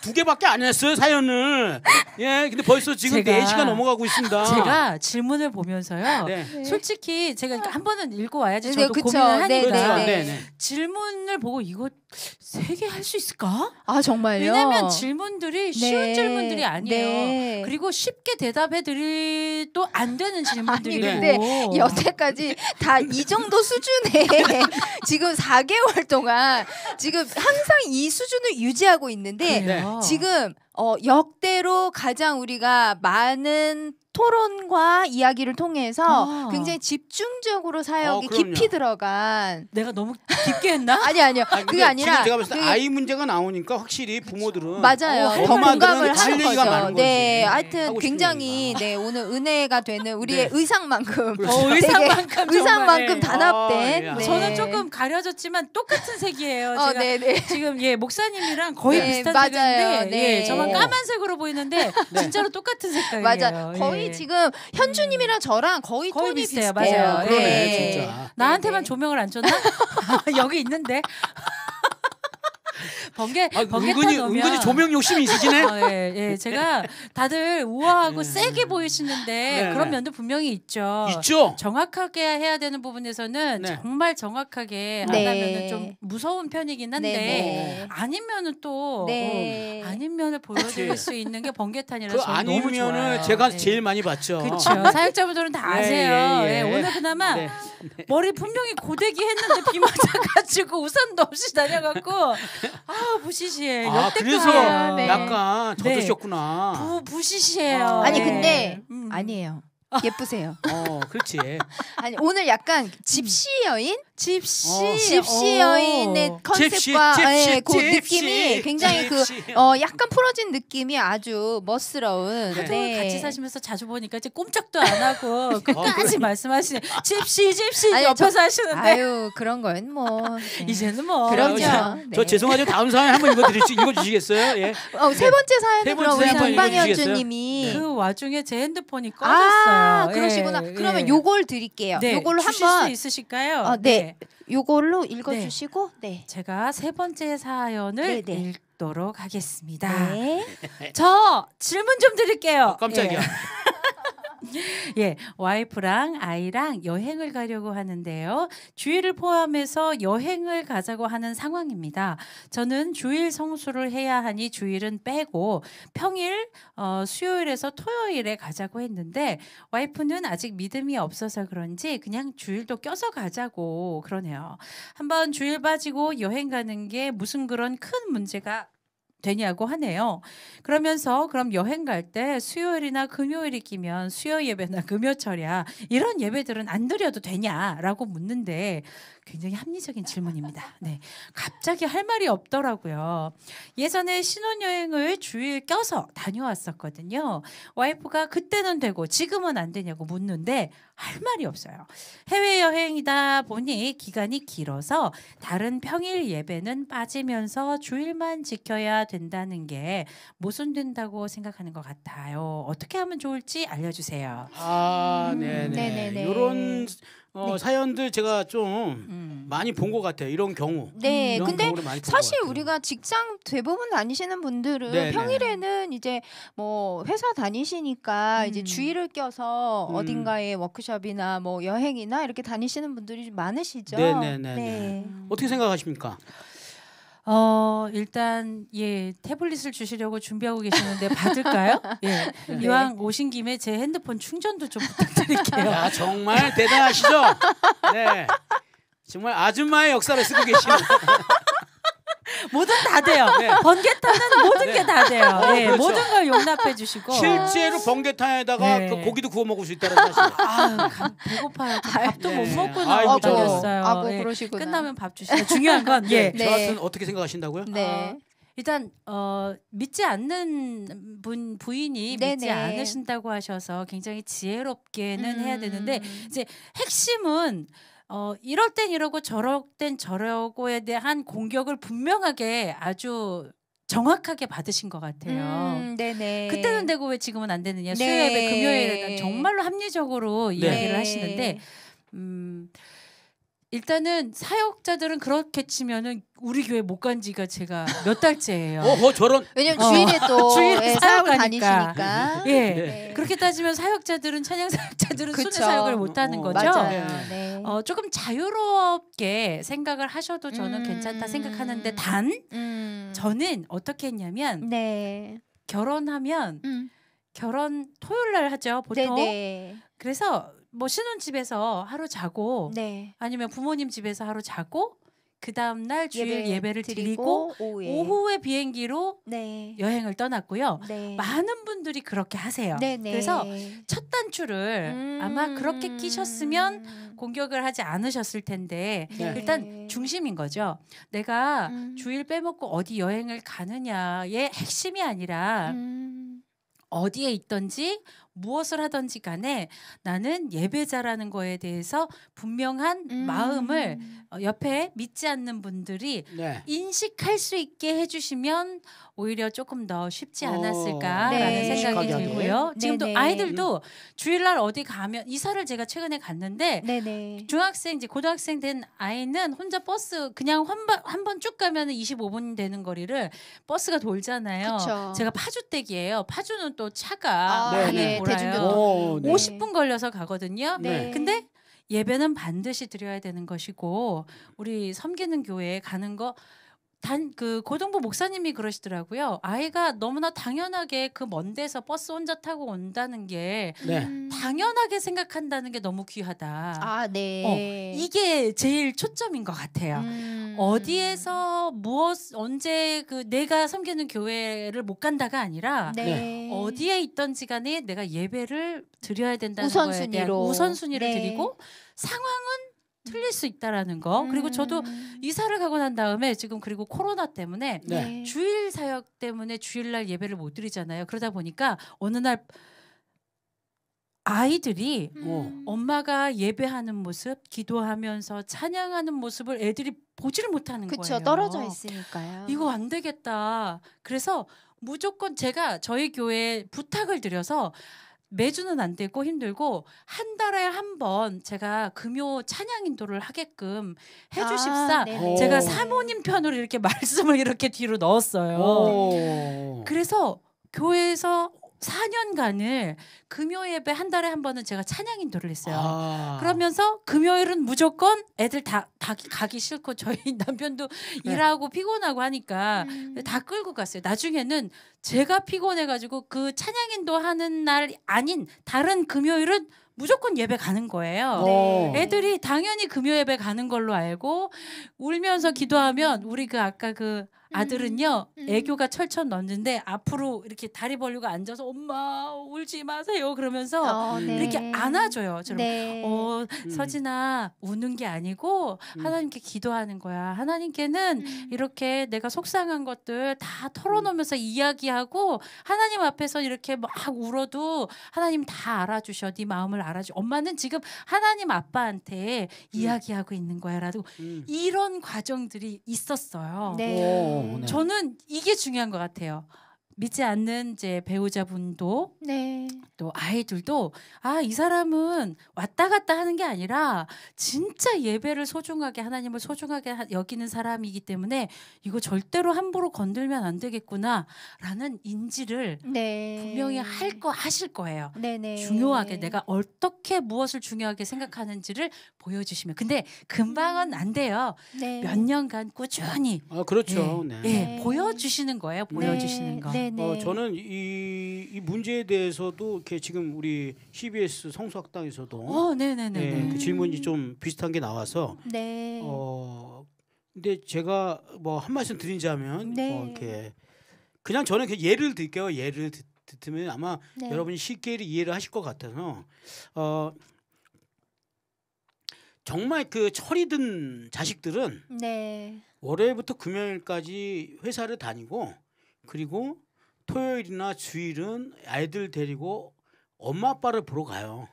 두 개밖에 안 했어요 사연을. 예, 근데 벌써 지금 제가- 4시가 넘어가고 있습니다. 제가 질문을 보면서요. 네. 솔직히 제가 한 번은 읽고 와야지 네, 저도 그쵸. 고민을 하니까 네, 그렇죠. 네. 네, 네. 질문을 보고 이거 3개 할 수 있을까? 아 정말요? 왜냐면 질문들이 쉬운 네. 질문들이 아니에요. 네. 그리고 쉽게 대답해드릴 또 안 되는 질문들이고. 근데 여태까지 다 이 정도 수준에 지금 4개월 동안 지금 항상 이 수준을 유지하고 있는데 그래요. 지금 역대로 가장 우리가 많은 토론과 이야기를 통해서 아. 굉장히 집중적으로 사역이 그럼요. 깊이 들어간 내가 너무 깊게 했나? 아니요 아니, 그게 근데 아니라 지금 제가 봤을 때 그게- 아이 문제가 나오니까 확실히 부모들은 맞아요. 더 엄마들은 공감을 할 하는 얘기가 거죠. 많은 네, 거지. 하여튼 하고 굉장히 싶으니까. 네 오늘 은혜가 되는 우리의 네. 의상만큼 의상만큼 의상만큼 정말. 단합된. 아, 예. 네. 저는 조금 가려졌지만 똑같은 색이에요. 제가 네네. 지금 목사님이랑 거의 네, 비슷한 맞아요. 색인데 네. 저만 까만색으로 보이는데 진짜로 똑같은 색깔이에요. 맞아. 거의 톤이 지금 현주님이랑 저랑 거의 거의 톤이 비슷해요. 비슷해요. 맞아요. 그러네 네. 진짜. 나한테만 네. 조명을 안 줬나? 여기 있는데. 번개 은근히 타놓으면 은근히 조명 욕심이 있으시네. 예, 예. 제가 다들 우아하고 네. 세게 보이시는데 네, 그런 네. 면도 분명히 있죠. 있죠. 정확하게 해야 되는 부분에서는 네. 정말 정확하게 네. 한다면은 좀 무서운 편이긴 한데 네. 아니면은 또 네. 아닌 면을 보여드릴 그치. 수 있는 게 번개탄이라서 그 저는 너무 좋아요. 아니면은 제가 네. 제일 많이 봤죠. 그렇죠. 사역자분들은 다 예, 아세요. 예, 예. 예, 오늘 그나마 네. 머리 분명히 고데기 했는데 비 맞아가지고 우산도 없이 다녀갖고 아 부시시해. 아 그래서 역대급이에요. 네. 약간 네. 젖으셨구나. 부시시해요. 아니 네. 근데 음. 아니에요. 예쁘세요. 그렇지. 아니 오늘 약간 집시 여인? 집시 집시 여인의 컨셉과 집시, 예, 그 집시, 느낌이 굉장히 집시. 약간 풀어진 느낌이 아주 멋스러운. 네. 또 같이 사시면서 자주 보니까 이제 꼼짝도 안 하고 끝까지 말씀하시네. 집시 아니, 옆에서 하시는데 아유 그런 건 뭐 네. 이제는 뭐 그럼요. 저 네. 죄송하죠. 다음 사연 한번 읽어주시겠어요? 예. 세 번째 사연은 세 그럼 번째 우리 사연 동방현주님이 그 와중에 제 핸드폰이 꺼졌어요. 그러시구나. 예, 그러면 예. 요걸 드릴게요. 네, 요걸로 주실 한번 수 있으실까요? 네. 요걸로 읽어주시고 네. 제가 세 번째 네, 사연을 네. 읽도록 하겠습니다. 네. 저 질문 좀 드릴게요. 깜짝이야. 예, 와이프랑 아이랑 여행을 가려고 하는데요. 주일을 포함해서 여행을 가자고 하는 상황입니다. 저는 주일 성수를 해야 하니 주일은 빼고 평일, 수요일에서 토요일에 가자고 했는데 와이프는 아직 믿음이 없어서 그런지 그냥 주일도 껴서 가자고 그러네요. 한번 주일 빠지고 여행 가는 게 무슨 그런 큰 문제가 되냐고 하네요. 그러면서 그럼 여행 갈 때 수요일이나 금요일이 끼면 수요 예배나 금요철야 이런 예배들은 안 드려도 되냐라고 묻는데 굉장히 합리적인 질문입니다. 네, 갑자기 할 말이 없더라고요. 예전에 신혼여행을 주일 껴서 다녀왔었거든요. 와이프가 그때는 되고 지금은 안 되냐고 묻는데 할 말이 없어요. 해외여행이다 보니 기간이 길어서 다른 평일 예배는 빠지면서 주일만 지켜야 된다는 게 모순된다고 생각하는 것 같아요. 어떻게 하면 좋을지 알려주세요. 네네. 네네네. 이런 사연들 제가 좀 음. 많이 본 것 같아요. 이런 경우. 네, 이런 근데 경우를 많이 본것 사실 같아요. 우리가 직장 대부분 다니시는 분들은 네네. 평일에는 이제 뭐 회사 다니시니까 이제 주일을 껴서 음. 어딘가에 워크숍이나 뭐 여행이나 이렇게 다니시는 분들이 좀 많으시죠. 네네네네. 네. 어떻게 생각하십니까? 일단 예 태블릿을 주시려고 준비하고 계시는데 받을까요? 예. 네. 이왕 오신 김에 제 핸드폰 충전도 좀 부탁드릴게요. 야 정말 대단하시죠? 네. 정말 아줌마의 역사를 쓰고 계시는. 뭐든 다 돼요. 네. 번개탄은 모든 네. 게 다 돼요. 예, 그렇죠. 모든 걸 용납해 주시고. 실제로 번개탄에다가 네. 그 고기도 구워 먹을 수 있다는 사실. 배고파요. 밥도 못 네. 먹고 아이고, 나와버렸어요. 아이고, 예. 그러시구나. 끝나면 밥 주시죠. 중요한 건 예. 네. 저 같은 어떻게 생각하신다고요? 네. 일단 믿지 않는 부인이 믿지 네네. 않으신다고 하셔서 굉장히 지혜롭게는 해야 되는데 음. 이제 핵심은 이럴 땐 이러고 저럴 땐 저러고에 대한 공격을 분명하게 아주 정확하게 받으신 것 같아요. 네네. 그때는 되고 왜 지금은 안 되느냐. 네. 수요예배 금요일에는 정말로 합리적으로 이야기를 하시는데 일단은 사역자들은 그렇게 치면은 우리 교회 못 간 지가 제가 몇 달째예요. 저런. 왜냐면 주일에 또 주일에 예, 사역 사역을 가니까. 다니시니까. 예. 네. 그렇게 따지면 사역자들은 찬양 사역자들은 그쵸. 순회 사역을 못 하는 거죠. 맞아요. 네. 네. 조금 자유롭게 생각을 하셔도 저는 괜찮다 생각하는데 단 저는 어떻게 했냐면 네. 결혼하면 결혼 토요일 날 하죠 보통. 네네. 그래서 뭐 신혼집에서 하루 자고 네. 아니면 부모님 집에서 하루 자고 그 다음 날 주일 예배를 드리고 오후에 비행기로 네. 여행을 떠났고요. 네. 많은 분들이 그렇게 하세요. 네네. 그래서 첫 단추를 아마 그렇게 끼셨으면 공격을 하지 않으셨을 텐데 네. 일단 중심인 거죠. 내가 음. 주일 빼먹고 어디 여행을 가느냐의 핵심이 아니라 어디에 있든지 무엇을 하든지 간에 나는 예배자라는 거에 대해서 분명한 마음을 옆에 믿지 않는 분들이 네. 인식할 수 있게 해주시면 오히려 조금 더 쉽지 않았을까라는 네. 생각이 인식하게 들고요. 지금도 네네. 아이들도 주일날 어디 가면 이사를 제가 최근에 갔는데 네네. 중학생 이제 고등학생 된 아이는 혼자 버스 그냥 한 번 쭉 가면 25분 되는 거리를 버스가 돌잖아요. 그쵸. 제가 파주댁이에요. 파주는 또 차가 아, 많이 네, 돌아요. 대중교통. 네. 50분 걸려서 가거든요. 네. 근데 예배는 반드시 드려야 되는 것이고 우리 섬기는 교회에 가는 거 그 고등부 목사님이 그러시더라고요. 아이가 너무나 당연하게 그 먼 데서 버스 혼자 타고 온다는 게 네. 당연하게 생각한다는 게 너무 귀하다. 아, 네. 이게 제일 초점인 것 같아요. 어디에서 무엇 언제 그 내가 섬기는 교회를 못 간다가 아니라 네. 어디에 있던지 간에 내가 예배를 드려야 된다는 거에 대한 우선순위로. 우선순위를 네. 드리고 상황은 틀릴 수 있다라는 거. 그리고 저도 이사를 가고 난 다음에 지금 그리고 코로나 때문에 네. 주일 사역 때문에 주일날 예배를 못 드리잖아요. 그러다 보니까 어느 날 아이들이 엄마가 예배하는 모습, 기도하면서 찬양하는 모습을 애들이 보지를 못하는 그쵸, 거예요. 떨어져 있으니까요. 이거 안 되겠다. 그래서 무조건 제가 저희 교회에 부탁을 드려서 매주는 안 되고 힘들고 한 달에 한 번 제가 금요 찬양 인도를 하게끔 해주십사. 네네. 제가 사모님 편으로 이렇게 말씀을 이렇게 뒤로 넣었어요. 오. 그래서 교회에서 4년간을 금요 예배 한 달에 한 번은 제가 찬양 인도를 했어요. 아. 그러면서 금요일은 무조건 애들 다 가기 싫고 저희 남편도 네. 일하고 피곤하고 하니까 다 끌고 갔어요. 나중에는 제가 피곤해가지고 그 찬양 인도하는 날 아닌 다른 금요일은 무조건 예배 가는 거예요. 네. 애들이 당연히 금요 예배 가는 걸로 알고 울면서 기도하면 우리 그 아까 그 아들은요 애교가 철철 넣는데 앞으로 이렇게 다리 벌리고 앉아서 엄마 울지 마세요 그러면서 네. 이렇게 안아줘요. 저를 네. 서진아 우는 게 아니고 하나님께 기도하는 거야. 하나님께는 이렇게 내가 속상한 것들 다 털어놓으면서 이야기하고 하나님 앞에서 이렇게 막 울어도 하나님 다 알아주셔. 네 마음을 알아줘. 엄마는 지금 하나님 아빠한테 이야기하고 있는 거야라고 이런 과정들이 있었어요. 네. 네. 저는 이게 중요한 것 같아요. 믿지 않는 이제 배우자분도 네. 또 아이들도 이 사람은 왔다 갔다 하는 게 아니라 진짜 예배를 소중하게 하나님을 소중하게 여기는 사람이기 때문에 이거 절대로 함부로 건들면 안 되겠구나라는 인지를 네. 분명히 하실 거예요. 네네. 중요하게 내가 어떻게 무엇을 중요하게 생각하는지를 보여주시면 근데 금방은 안 돼요. 네. 몇 년간 꾸준히 아, 그렇죠. 네. 네. 보여주시는 거예요. 보여주시는 거. 네. 네. 저는 이 문제에 대해서도 이렇게 지금 우리 CBS 성수학당에서도 네네네. 그 질문이 좀 비슷한 게 나와서 네. 근데 제가 뭐 한 말씀 드리자면 네. 이렇게 그냥 저는 그 예를 들게요. 예를 들면 아마 네. 여러분이 쉽게 이해를 하실 것 같아서 정말 그 철이 든 자식들은 네. 월요일부터 금요일까지 회사를 다니고 그리고 토요일이나 주일은 아이들 데리고 엄마 아빠를 보러 가요.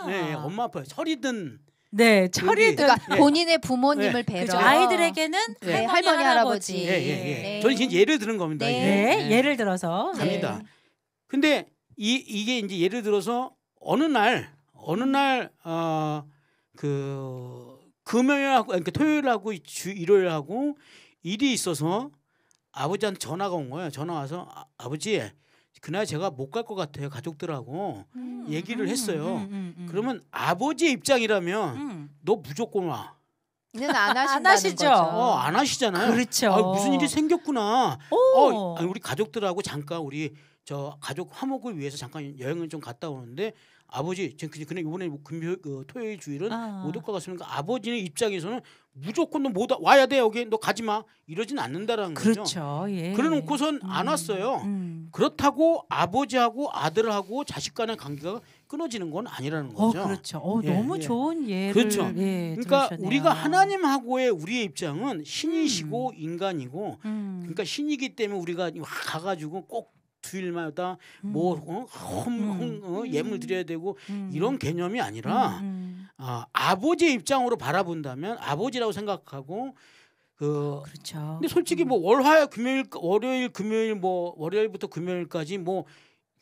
네, 엄마 아빠 철이 든 네, 철이 든 그러니까 본인의 부모님을 뵈러 그죠. 아이들에게는 네, 할머니 할아버지. 네. 저는 지금 예를 드는 겁니다. 네. 이게. 예를 들어서 갑니다. 근데 이게 이제 예를 들어서 어느 날 그 금요일하고 그러니까 토요일하고 일요일하고 일이 있어서 아버지한테 전화가 온 거예요. 전화 와서 아버지 그날 제가 못 갈 것 같아요. 가족들하고 얘기를 했어요. 그러면 아버지의 입장이라면 너 무조건 와. 는 안 하신다는 하시죠. 거죠. 안 하시잖아요. 그렇죠. 무슨 일이 생겼구나. 오. 우리 가족들하고 잠깐 우리 저 가족 화목을 위해서 잠깐 여행을 좀 갔다 오는데 아버지 근데 이번에 토요일 주일은 못 올 것 같으니까 아버지의 입장에서는 무조건 너 못 와야 돼 여기 너 가지 마 이러진 않는다라는 거죠. 그렇죠. 예. 그래놓고선 안 왔어요. 그렇다고 아버지하고 아들하고 자식 간의 관계가 끊어지는 건 아니라는 거죠. 그렇죠. 예, 너무 예. 좋은 예를 그렇죠. 그러니까 들으셨네요. 우리가 하나님하고의 우리의 입장은 신이시고 인간이고 음. 그러니까 신이기 때문에 우리가 가가지고 꼭 주일마다 뭐 예물 드려야 되고 이런 개념이 아니라 아버지의 입장으로 바라본다면 아버지라고 생각하고 그렇죠. 근데 솔직히 뭐 월요일 금요일 뭐 월요일부터 금요일까지 뭐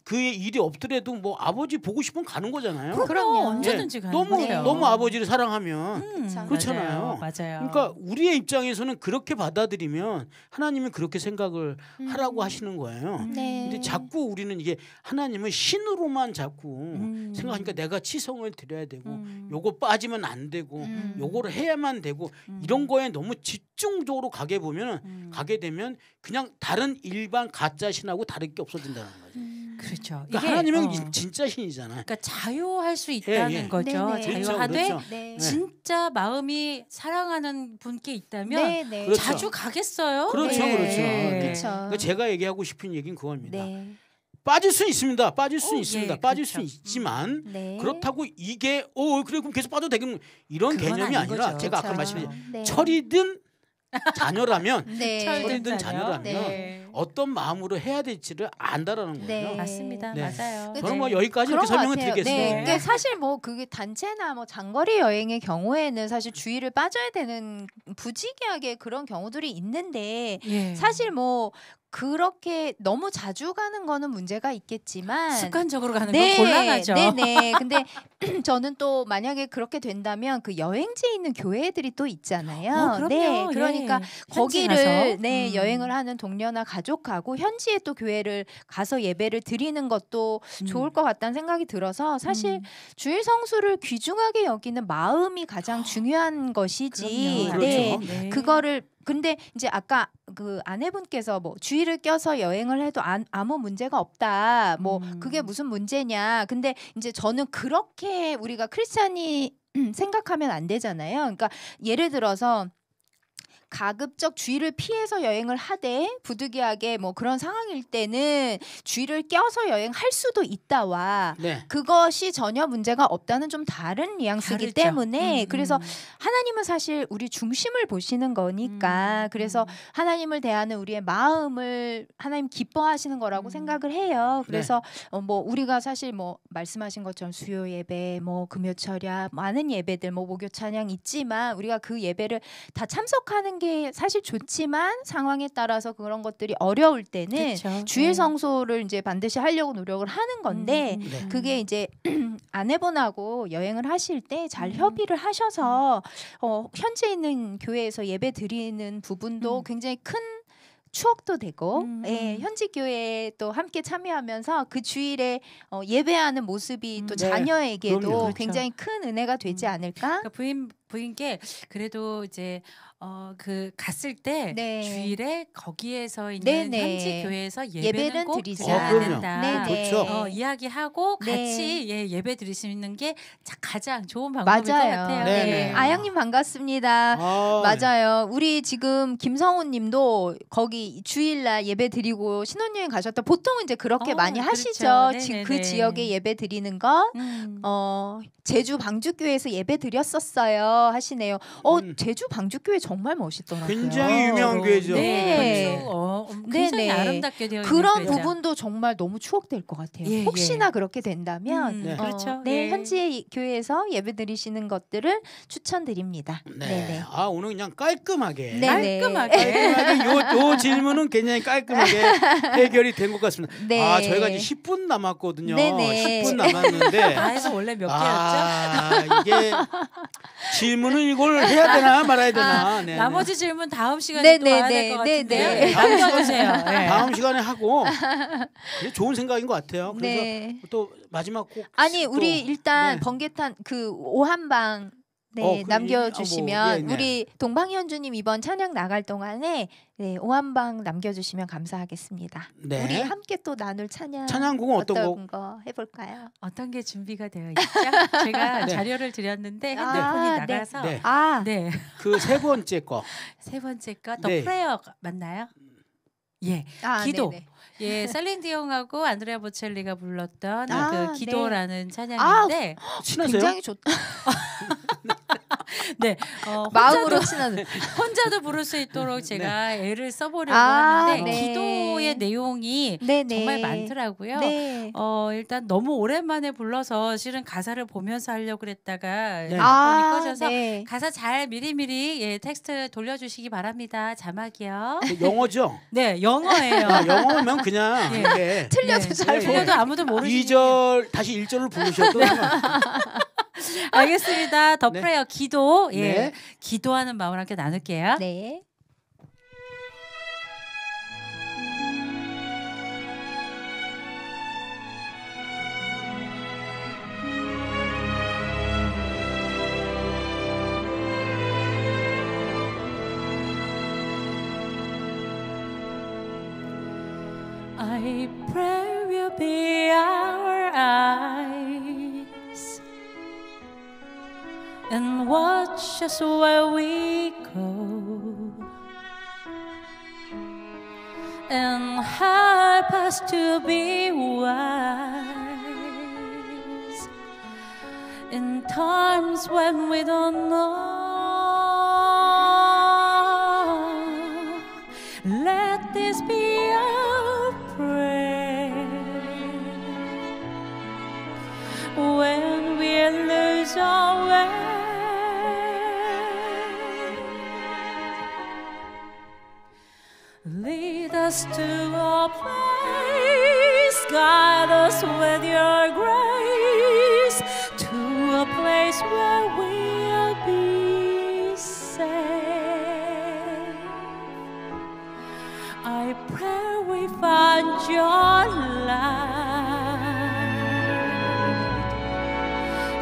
그의 일이 없더라도 뭐 아버지 보고 싶으면 가는 거잖아요. 그럼요. 언제든지 가는 너무 거예요. 너무 아버지를 사랑하면 그쵸. 그렇잖아요. 맞아요. 그러니까 우리의 입장에서는 그렇게 받아들이면 하나님은 그렇게 생각을 하라고 하시는 거예요. 네. 근데 자꾸 우리는 이게 하나님을 신으로만 자꾸 생각하니까 내가 치성을 드려야 되고 요거 빠지면 안 되고 요거를 해야만 되고 이런 거에 너무 집중적으로 가게 되면 그냥 다른 일반 가짜 신하고 다를 게 없어진다는 거죠. 그렇죠. 그러니까 하나님은 진짜 신이잖아요. 그러니까 자유할 수 있다는 예. 거죠. 네네. 자유하되 그렇죠. 네. 진짜 마음이 사랑하는 분께 있다면 네, 네. 그렇죠. 자주 가겠어요. 그렇죠, 네. 그렇죠. 네. 그렇죠. 그러니까 제가 얘기하고 싶은 얘기는 그겁니다. 네. 빠질 수 있습니다. 빠질 수 있습니다. 예, 빠질 그렇죠. 수 있지만 네. 그렇다고 이게 그래 그럼 계속 빠져도 되겠는 이런 그건 개념이 아닌 아니라 거죠. 제가 아까 그렇죠. 말씀드린 네. 철이든 자녀라면 네. 철이든 자녀라면 네. 어떤 마음으로 해야 될지를 안다라는 거죠. 네. 맞습니다. 네. 맞아요. 네. 저는 뭐 여기까지 그런 이렇게 것 설명을 같아요. 드리겠습니다. 네. 그게 사실 뭐 그게 단체나 뭐 장거리 여행의 경우에는 사실 주의를 빠져야 되는 부지기하게 그런 경우들이 있는데 예. 사실 뭐 그렇게 너무 자주 가는 거는 문제가 있겠지만 습관적으로 가는 건 곤란하죠. 네네. 근데 저는 또 만약에 그렇게 된다면 그 여행지에 있는 교회들이 또 있잖아요. 그럼요. 네. 그러니까 예. 거기를 현지 가서. 네 여행을 하는 동료나 가족하고 현지에 또 교회를 가서 예배를 드리는 것도 좋을 것 같다는 생각이 들어서 사실 주일 성수를 귀중하게 여기는 마음이 가장 중요한 것이지. 그럼요. 네. 그렇죠. 네. 그거를 근데 이제 아까 그 아내분께서 뭐 주일을 껴서 여행을 해도 아무 문제가 없다. 뭐 그게 무슨 문제냐. 근데 이제 저는 그렇게 우리가 크리스찬이 생각하면 안 되잖아요. 그러니까 예를 들어서 가급적 주의를 피해서 여행을 하되 부득이하게 뭐 그런 상황일 때는 주의를 껴서 여행할 수도 있다와 네. 그것이 전혀 문제가 없다는 좀 다른 뉘앙스이기 다르죠. 때문에 그래서 하나님은 사실 우리 중심을 보시는 거니까 그래서 하나님을 대하는 우리의 마음을 하나님 기뻐하시는 거라고 생각을 해요. 그래서 뭐 우리가 사실 뭐 말씀하신 것처럼 수요 예배, 뭐 금요 철야, 많은 예배들, 뭐 목요 찬양 있지만 우리가 그 예배를 다 참석하는 게 사실 좋지만 상황에 따라서 그런 것들이 어려울 때는 그쵸. 주일 성소를 이제 반드시 하려고 노력을 하는 건데 네. 그게 이제 아내분하고 여행을 하실 때 잘 협의를 하셔서 현재 있는 교회에서 예배 드리는 부분도 굉장히 큰 추억도 되고 예, 현지 교회에 또 함께 참여하면서 그 주일에 예배하는 모습이 또 네. 자녀에게도 그럼요. 굉장히 큰 은혜가 되지 않을까? 그러니까 부인께 그래도 이제 그 갔을 때 네. 주일에 거기에서 있는 네네. 현지 교회에서 예배는 예배는 꼭 드리자. 드려야 그럼요. 된다. 네네. 좋죠. 이야기하고 네. 같이 예배 드리시는 게 가장 좋은 방법일 것 맞아요. 같아요. 네, 네. 네. 아양님 반갑습니다. 맞아요. 우리 지금 김성훈님도 거기 주일날 예배 드리고 신혼여행 가셨다. 보통은 이제 그렇게 많이 그렇죠. 하시죠. 네네네. 그 지역에 예배 드리는 거. 제주 방주교회에서 예배 드렸었어요 하시네요. 제주 방주교회 정말 멋있더라고요. 굉장히 유명한 교회죠. 네. 굉장히 네네. 아름답게 되어 있는 그런 교회죠. 부분도 정말 너무 추억될 것 같아요. 예, 혹시나 그렇게 된다면 네. 그렇죠. 네, 예. 현지의 교회에서 예배 드리시는 것들을 추천드립니다. 네. 네네. 오늘 그냥 깔끔하게 네네. 깔끔하게. 요 질문은 굉장히 깔끔하게 해결이 된 것 같습니다. 네. 저희가 이제 10분 남았거든요. 네네. 10분 남았는데 나에서 원래 몇 개였죠? 이게 질문을 이걸 해야 되나 말아야 되나. 네, 나머지 질문 다음 시간에 또 와야 될 것 네네네. 같은데요. 네네. 남겨주세요. 네. 네. 다음 시간에 하고 그게 좋은 생각인 것 같아요. 그래서 네. 또 마지막 곡 아니 또, 우리 일단 네. 번개탄 그 오한방 그 남겨주시면 네. 우리 동방현주님 이번 찬양 나갈 동안에 오한방 남겨주시면 감사하겠습니다. 네. 우리 함께 또 나눌 찬양곡은 어떤 거 해볼까요? 어떤 게 준비가 되어 있죠? 제가 네. 자료를 드렸는데 아, 핸드폰이 네. 나가서 네. 네. 그 세 번째 거. 세 번째 거 더 네. 프레어 맞나요? 예, 기도. 네네. 예, 셀린 디옹하고 안드레아 보첼리가 불렀던 아, 그 네. 기도라는 찬양인데 친하세요? 굉장히 좋다. 네, 마음으로 혼자도, 친하는. 혼자도 부를 수 있도록 제가 애를 써보려고 아, 하는데 네. 기도의 내용이 네네. 정말 많더라고요. 네. 일단 너무 오랜만에 불러서 실은 가사를 보면서 하려고 그랬다가 네. 폰이 꺼져서 네. 가사 잘 미리미리 예, 텍스트 돌려주시기 바랍니다. 자막이요. 그 영어죠? 네, 영어예요. 아, 영어면 그냥 예. 이렇게 틀려도 네, 잘 네. 모르. 틀려도 아무도 모르시는 2절 다시 1절을 부르셔도 알겠습니다. 더 네. 프레어 기도 예 네. 기도하는 마음을 함께 나눌게요. 네. I pray will be our eyes and watch us where we go and help us to be wise in times when we don't know. Let this be our prayer when we lose our way. Lead us to a place, guide us with your grace, to a place where we'll be safe. I pray we find your light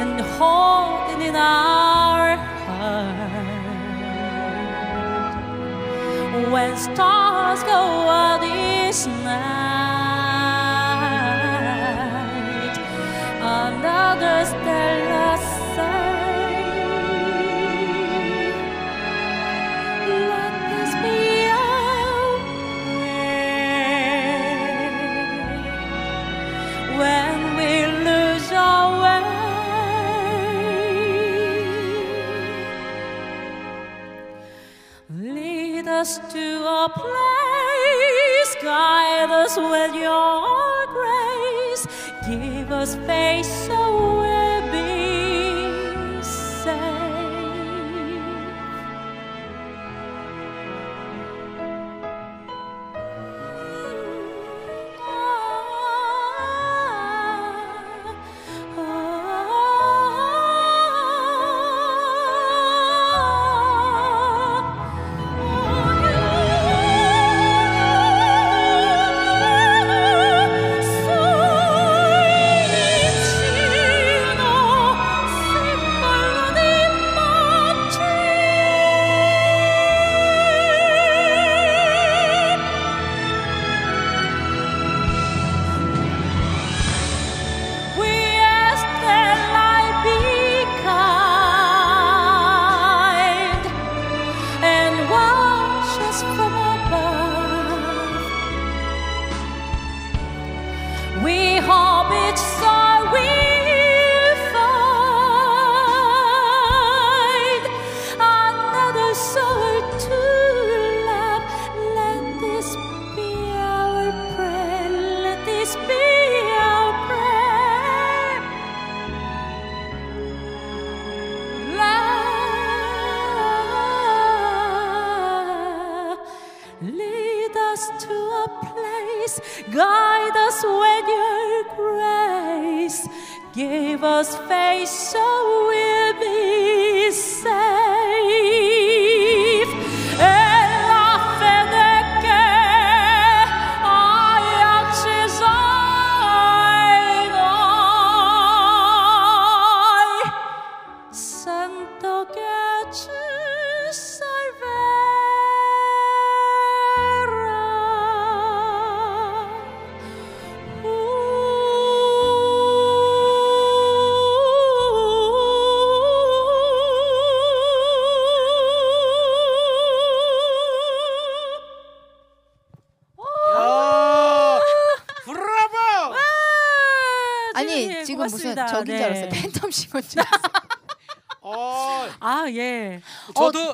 and hold it in our heart when stars go out this night and others tell us safe. Let this be our prayer when we lose our way. Lead us to a place, guide us with your grace, give us faith so we'll be safe. We ask that life be kind and watch us from above. We hope each star will find another soul to love. Let this be our prayer. Let this be our prayer. Love, lead us to a place, guide us with your grace, give us faith so we'll be safe. En la fede che hai acceso in noi, sento che ci 야, 브라보! 아니 네, 지금 고맙습니다. 무슨 저긴 줄 알았어요. 네. 팬텀 싱어인 줄 알았어요. 아 예.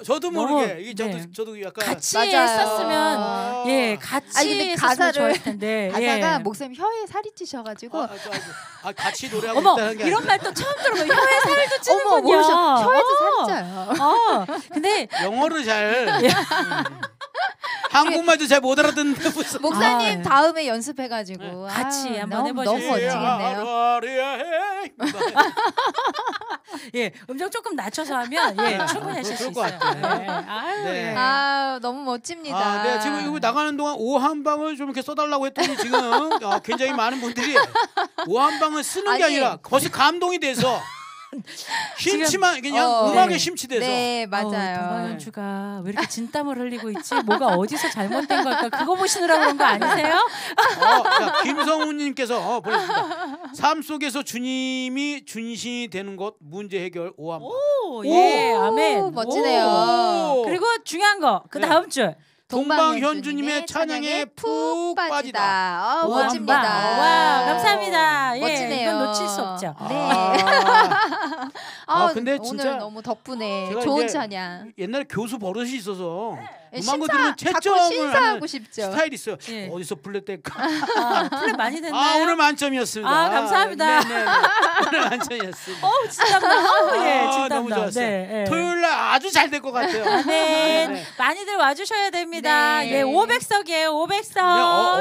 저도 모르게 이게 네. 저도 약간 같이 맞아요. 했었으면 예 같이 아니, 근데 했었으면 가사를- 좋았을 텐데 가사가 예. 목사님 혀에 살이 찌셔가지고 같이 노래하고 어머 있다는 게 이런 말 또 처음 들어봐요. 혀에 살도 어머 찌는군요. 모르셔 혀에도 살이 쪄요. 근데 영어를 잘 한국말도 잘 못 알아듣는데 무슨 목사님 아, 다음에 연습해가지고 같이 한번 너무 해보시죠. 멋지겠네요. 예 음정 조금 낮춰서 하면 예 충분히 하실 수 그럴 것 있어요. 같아요. 예. 아유 네. 예. 너무 멋집니다. 네, 지금 이거 나가는 동안 오한방을 좀 이렇게 써달라고 했더니 지금 굉장히 많은 분들이 오한방을 쓰는 게 아니. 아니라 벌써 감동이 돼서 심취만 그냥 음악에 네. 심취돼서 네 아우, 맞아요. 동방현주가 왜 이렇게 진땀을 흘리고 있지? 뭐가 어디서 잘못된 걸까? 그거 보시느라고 그런 거 아니세요? 김성훈님께서 보냈습니다. 삶 속에서 주님이 준신이 되는 것 문제 해결 오한방. 오, 예, 아멘. 멋지네요. 오. 그리고 중요한 거, 그 네. 다음 줄. 동방현주님의 찬양에 푹 빠지다. 어, 오한방. 멋집니다. 와, 감사합니다. 예, 멋지네요. 이건 놓칠 수 없죠. 네. 근데 오늘 진짜 너무 덕분에 제가 좋은 이제 찬양. 옛날 교수 버릇이 있어서 음악 심사, 들으면 자꾸 채점을 신사하고 하는 싶죠. 스타일이 있어요. 예. 어디서 플랫될까? 플랫 많이 됐나요? 오늘 만점이었습니다. 감사합니다. 네네네. 오늘 만점이었습니다. 진땀나. 예, 너무 진땀나. 좋았어요. 네, 예. 토요일 날 아주 잘 될 것 같아요. 아멘. 네. 많이들 와주셔야 됩니다. 네. 예, 500석이에요. 500석.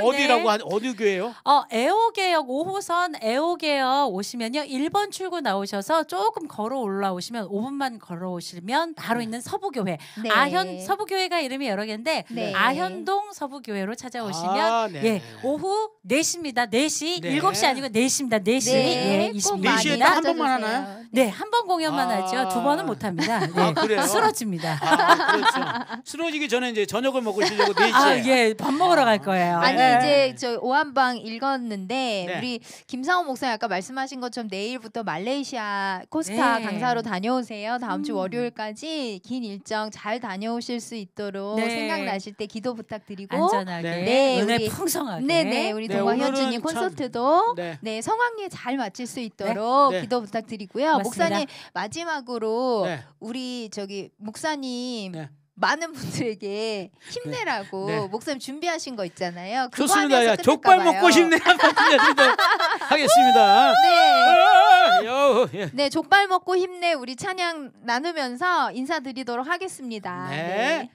네, 어디라고 어디 교회요? 애호개역 5호선 애호개역 오시면요. 1번 출구 나오셔서 조금 걸어 올라오시면 5분만 걸어오시면 바로 있는 서부교회. 네. 아현 서부교회가 이름이 여러 개인데 네. 아현동 서부교회로 찾아오시면 네. 예, 오후 4시입니다. 4시. 네. 7시 아니고 4시입니다. 4시. 네, 예, 꼭 있습니다. 4시에 많이 딱 한 번만 찾아주세요. 하나요? 네, 한 번 공연만 아. 하죠. 2번은 못 합니다. 그래요? 쓰러집니다. 그렇죠. 쓰러지기 전에 이제 저녁을 먹으시려고 4시에. 아, 예. 밥 먹으러 갈 거예요. 아니 예. 이제 저 오한방 읽었는데 네. 우리 김상호 목사님 아까 말씀하신 것처럼 내일부터 말레이시아 코스타 네. 강사로 다녀오세요. 다음 주 월요일까지 긴 일정 잘 다녀오실 수 있도록 네. 생각나실 때 기도 부탁드리고 안전하게 네, 은혜 우리- 풍성하게 네네 우리 네, 동방현주님 오늘은 참- 콘서트도 네. 네 성황리에 잘 마칠 수 있도록 네. 기도 부탁드리고요. 고맙습니다. 목사님 마지막으로 네. 우리 저기 목사님 네. 많은 분들에게 힘내라고 네. 목사님 준비하신 거 있잖아요. 그거 좋습니다. 하면서 야, 족발 끝낼까 먹고 봐요. 싶네 한번 들려드리도록 하겠습니다. 네. 예. 네, 족발 먹고 힘내 우리 찬양 나누면서 인사드리도록 하겠습니다. 네.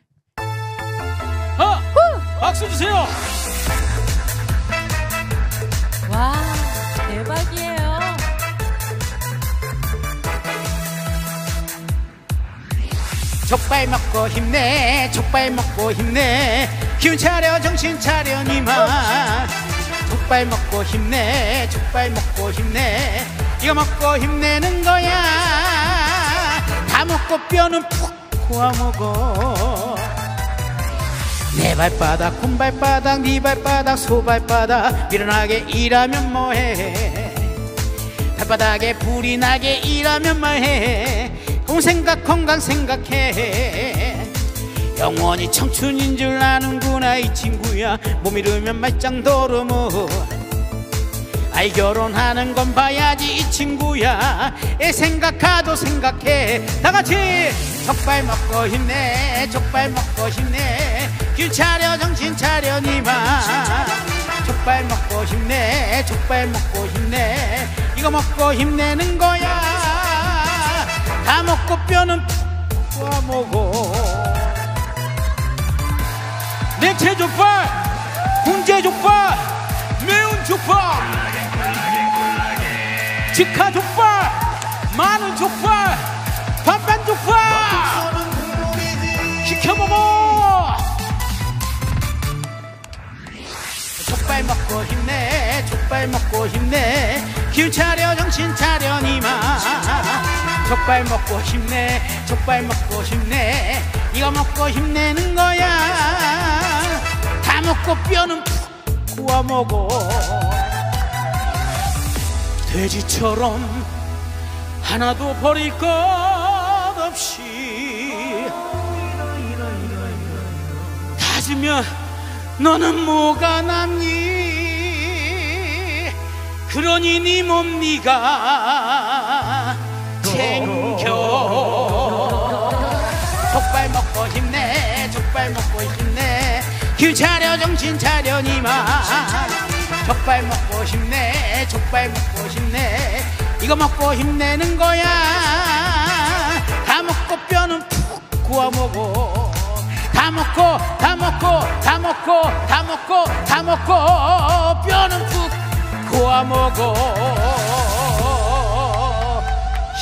박수 주세요. 와 대박이에요. 족발 먹고 힘내, 족발 먹고 힘내. 기운 차려, 정신 차려, 니마. 족발 먹고 힘내, 족발 먹고 힘내. 이거 먹고 힘내는 거야. 다 먹고 뼈는 푹 고아 먹어. 내 발바닥, 콩발바닥, 네 발바닥, 소발바닥. 미련하게 일하면 뭐해. 발바닥에 불이 나게 일하면 뭐해. 생각 건강 생각해. 영원히 청춘인 줄 아는구나 이 친구야. 몸 이르면 말짱 도루묵. 아이 결혼하는 건 봐야지 이 친구야. 애 생각하도 생각해. 다같이 족발 먹고 힘내, 족발 먹고 힘내. 길 차려 정신 차려 니마. 족발 먹고 힘내, 족발 먹고 힘내. 이거 먹고 힘내는 거야. 다 먹고 뼈는 푹 구워 먹어. 냉채 족발, 훈제 족발, 매운 족발, 직화 족발, 마늘 족발, 반반 족발 시켜 먹어. 족발 먹고 힘내, 족발 먹고 힘내. 기운 차려 정신 차려 니마. 족발 먹고 힘내, 족발 먹고 힘내. 이거 먹고 힘내는 거야. 다 먹고 뼈는 푹 구워 먹어. 돼지처럼 하나도 버릴 것 없이 다지면 너는 뭐가 남니. 그러니 네 몸 네가 챙겨 길 차려 정신 차려 니마 족발 먹고 싶네 족발 먹고 싶네 이거 먹고 힘내는 거야 다 먹고 뼈는 푹 구워 먹어 다 먹고 다 먹고 다 먹고 다 먹고 다 먹고 뼈는 푹 구워 먹어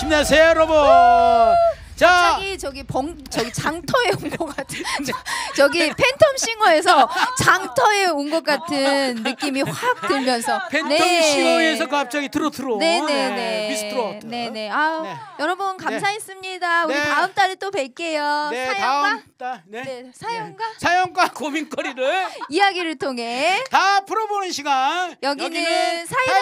힘내세요 여러분 자 저기 장터에 온 것 같은 저기 팬텀싱어에서 장터에 온 것 같은 느낌이 확 들면서 팬텀싱어에서 갑자기 트로트로 네네네 미스트로트 네네 아우 네. 여러분 감사했습니다. 우리 네. 다음 달에 또 뵐게요. 네, 사연과 다음 달 사연과 사연과 고민거리를 이야기를 통해 다 풀어보는 시간 여기는 사이다